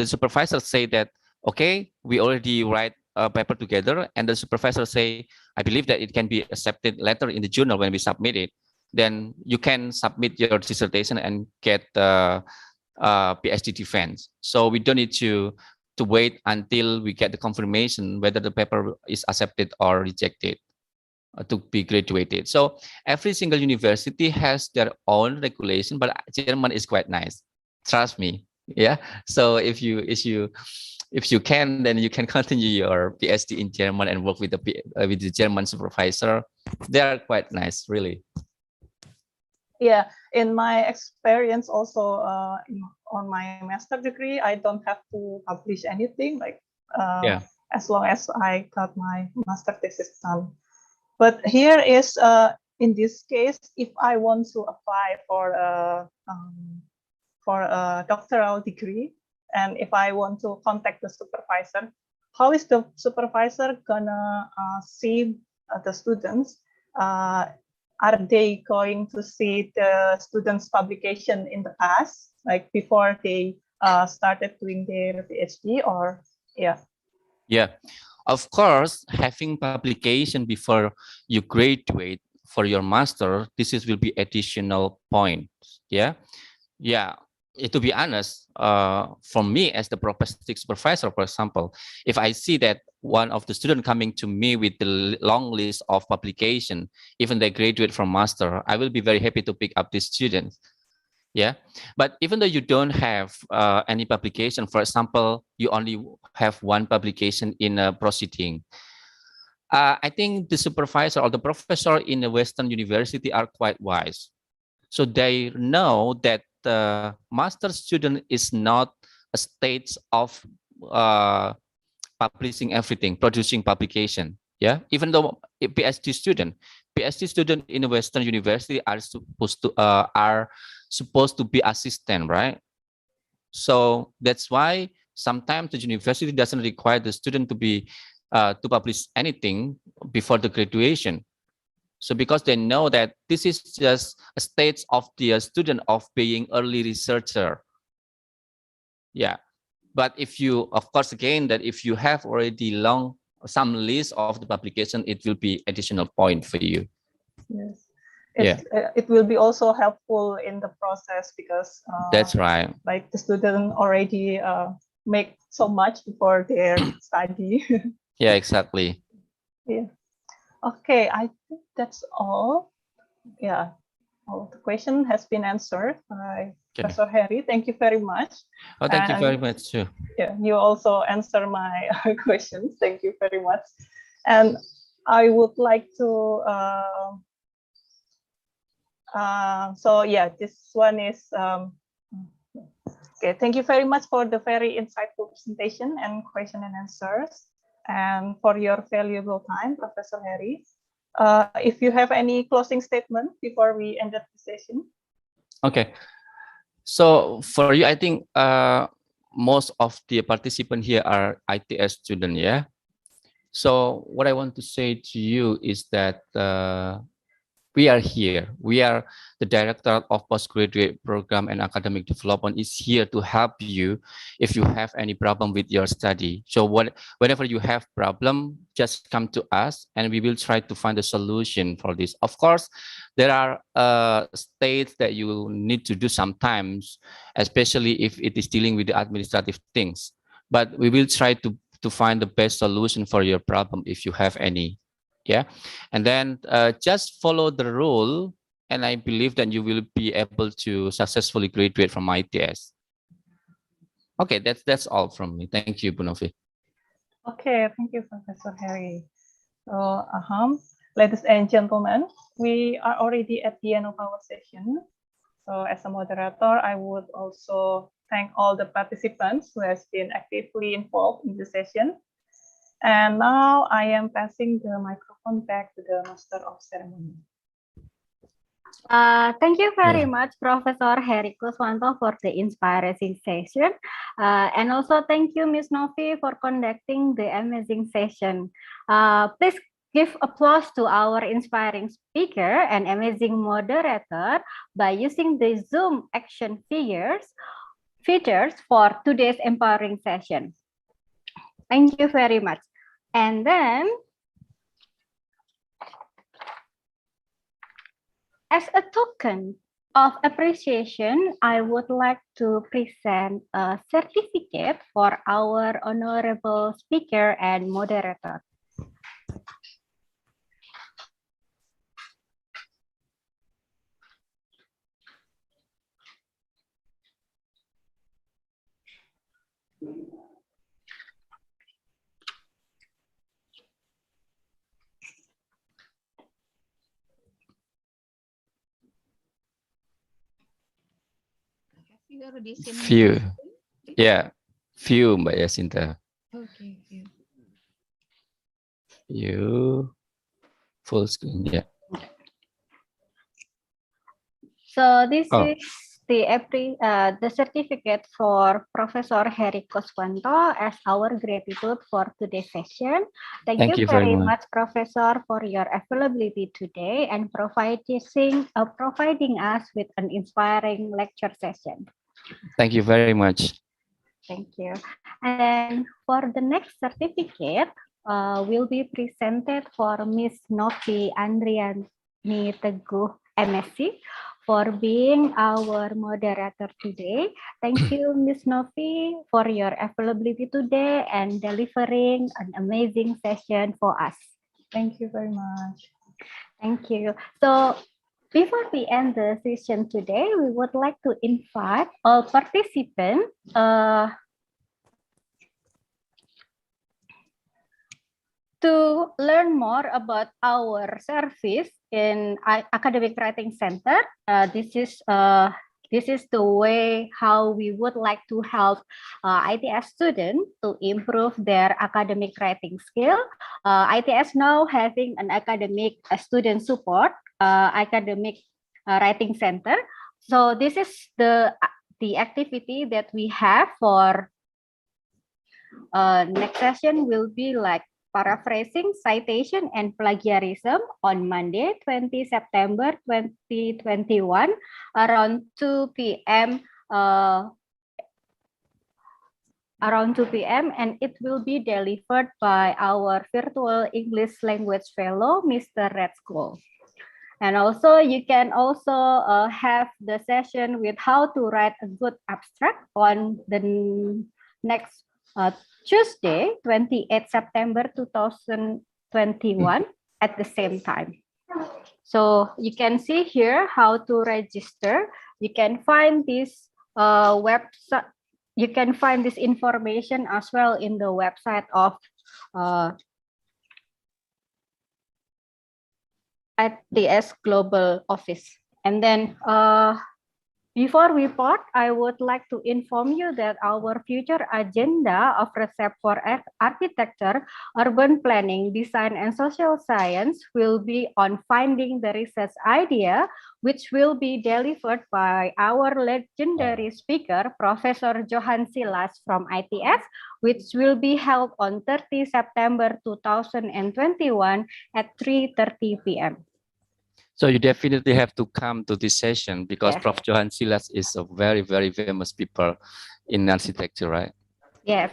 supervisor say that, okay, we already write a paper together, and the supervisor say, I believe that it can be accepted later in the journal when we submit it, then you can submit your dissertation and get the PhD defense. So we don't need to wait until we get the confirmation whether the paper is accepted or rejected to be graduated. So every single university has their own regulation, but German is quite nice. Trust me. Yeah. So if you issue if you can, then you can continue your PhD in German and work with the German supervisor. They are quite nice, really. Yeah, in my experience also on my master degree, I don't have to publish anything, like as long as I got my master thesis done. But here is in this case, if I want to apply for a doctoral degree, and if I want to contact the supervisor, how is the supervisor gonna see the students? Are they going to see the students' publication in the past, like before they started doing their PhD, or yeah? Yeah, of course, having publication before you graduate for your master, will be additional points. Yeah. To be honest, for me as the professor supervisor, for example, if I see that one of the students coming to me with the long list of publication, even they graduate from master, I will be very happy to pick up these students. Yeah, but even though you don't have any publication, for example, you only have one publication in a proceeding, I think the supervisor or the professor in a Western university are quite wise. So they know that the master student is not a state of publishing everything, producing publication. Yeah, even though a PhD student in a Western university are supposed to be assistant, right? So that's why sometimes the university doesn't require the student to publish anything before the graduation. So because they know that this is just a stage of the student of being early researcher. Yeah. But if you, of course, again, that if you have already some list of the publication, it will be additional point for you. Yes. It will be also helpful in the process because that's right. Like the student already make so much before their study. Yeah, exactly. Yeah. Okay, I think that's all. Yeah, all the question has been answered by Professor Harry. Thank you very much. Oh, thank you very much too. Yeah, you also answer my questions. Thank you very much. And I would like to. So yeah, this one is. Okay, thank you very much for the very insightful presentation and question and answers, and for your valuable time, Professor Harry. If you have any closing statement before we end the session. Okay. So for you, I think most of the participants here are ITS students, yeah? So what I want to say to you is that we are here. We are the Director of Postgraduate Program and Academic Development is here to help you if you have any problem with your study. So whenever you have problem, just come to us and we will try to find a solution for this. Of course, there are states that you need to do sometimes, especially if it is dealing with the administrative things. But we will try to find the best solution for your problem if you have any. Yeah, and then just follow the rule, and I believe that you will be able to successfully graduate from ITS. Okay, that's all from me. Thank you, Bu Novi. Okay, thank you, Professor Harry. So, ladies and gentlemen, we are already at the end of our session. So, as a moderator, I would also thank all the participants who has been actively involved in the session. And now I am passing the microphone back to the Master of Ceremony. Thank you very much, Professor Harry Kuswanto, for the inspiring session. And also thank you, Ms. Novi, for conducting the amazing session. Please give applause to our inspiring speaker and amazing moderator by using the Zoom action features for today's empowering session. Thank you very much. And then, as a token of appreciation, I would like to present a certificate for our honorable speaker and moderator. Few. Yeah, few, Mbak Yasinta. Okay, few. Few. Full screen, yeah. So this Oh. is the certificate for Professor Heri Koswanto as our gratitude for today's session. Thank you very much, Professor, for your availability today and providing us with an inspiring lecture session. Thank you very much. Thank you. And then for the next certificate, will be presented for Miss Novi Andriani Teguh, MSc, for being our moderator today. Thank you, Miss Novi, for your availability today and delivering an amazing session for us. Thank you very much. Thank you. So before we end the session today, we would like to invite all participants to learn more about our service in Academic Writing Center. This is the way how we would like to help ITS students to improve their academic writing skill. ITS now having an academic student support, academic writing center. So this is the activity that we have for next session will be like paraphrasing, citation, and plagiarism on Monday, 20 September 2021, around 2 p.m. And it will be delivered by our virtual English language fellow, Mr. Redsko. And also, you can also have the session with how to write a good abstract on the next Tuesday, 28 September 2021 at the same time. So you can see here how to register. You can find this website. You can find this information as well in the website of ITS Global Office. And then before we part, I would like to inform you that our future agenda of R2SEP for Architecture, Urban Planning, Design, and Social Science will be on finding the research idea, which will be delivered by our legendary speaker, Professor Johan Silas from ITS, which will be held on 30 September 2021 at 3:30 p.m. So you definitely have to come to this session because Yes. Prof. Johan Silas is a very, very famous people in architecture, right? Yes,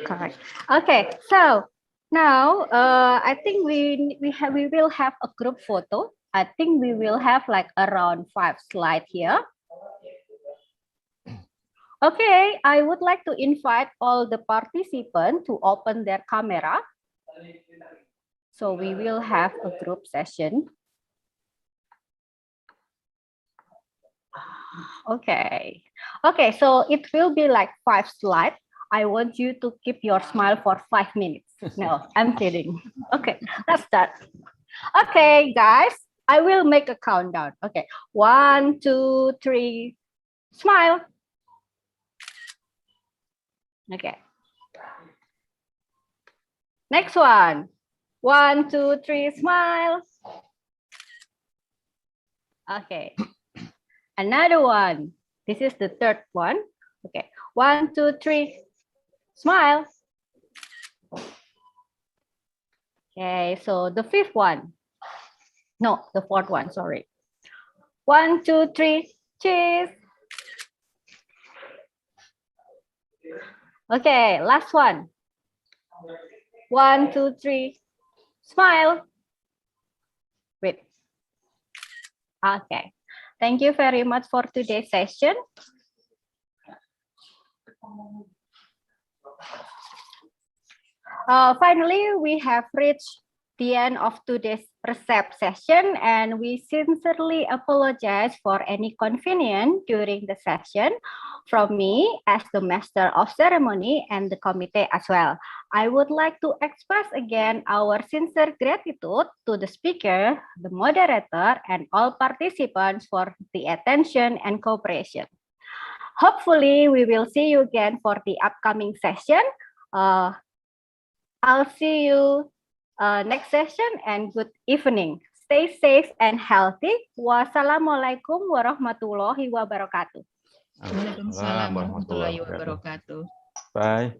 correct. Okay, so now I think we will have a group photo. I think we will have like around 5 slides here. Okay, I would like to invite all the participants to open their camera. So we will have a group session. Okay. Okay, so it will be like 5 slides. I want you to keep your smile for 5 minutes. No, I'm kidding. Okay, let's start. Okay, guys, I will make a countdown. Okay, 1, 2, 3, smile. Okay. Next one. 1, 2, 3, smile. Okay. Another one. This is the third one. Okay. 1, 2, 3. Smile. Okay. So the fifth one. No, the fourth one. Sorry. 1, 2, 3. Cheese. Okay. Last one. 1, 2, 3. Smile. Wait. Okay. Thank you very much for today's session. Finally, we have reached the end of today's R2SEP session, and we sincerely apologize for any inconvenience during the session from me as the Master of Ceremony and the committee as well. I would like to express again our sincere gratitude to the speaker, the moderator, and all participants for the attention and cooperation. Hopefully, we will see you again for the upcoming session. I'll see you next session and good evening. Stay safe and healthy. Wassalamualaikum warahmatullahi wabarakatuh. Waalaikumsalam warahmatullahi wabarakatuh. Bye.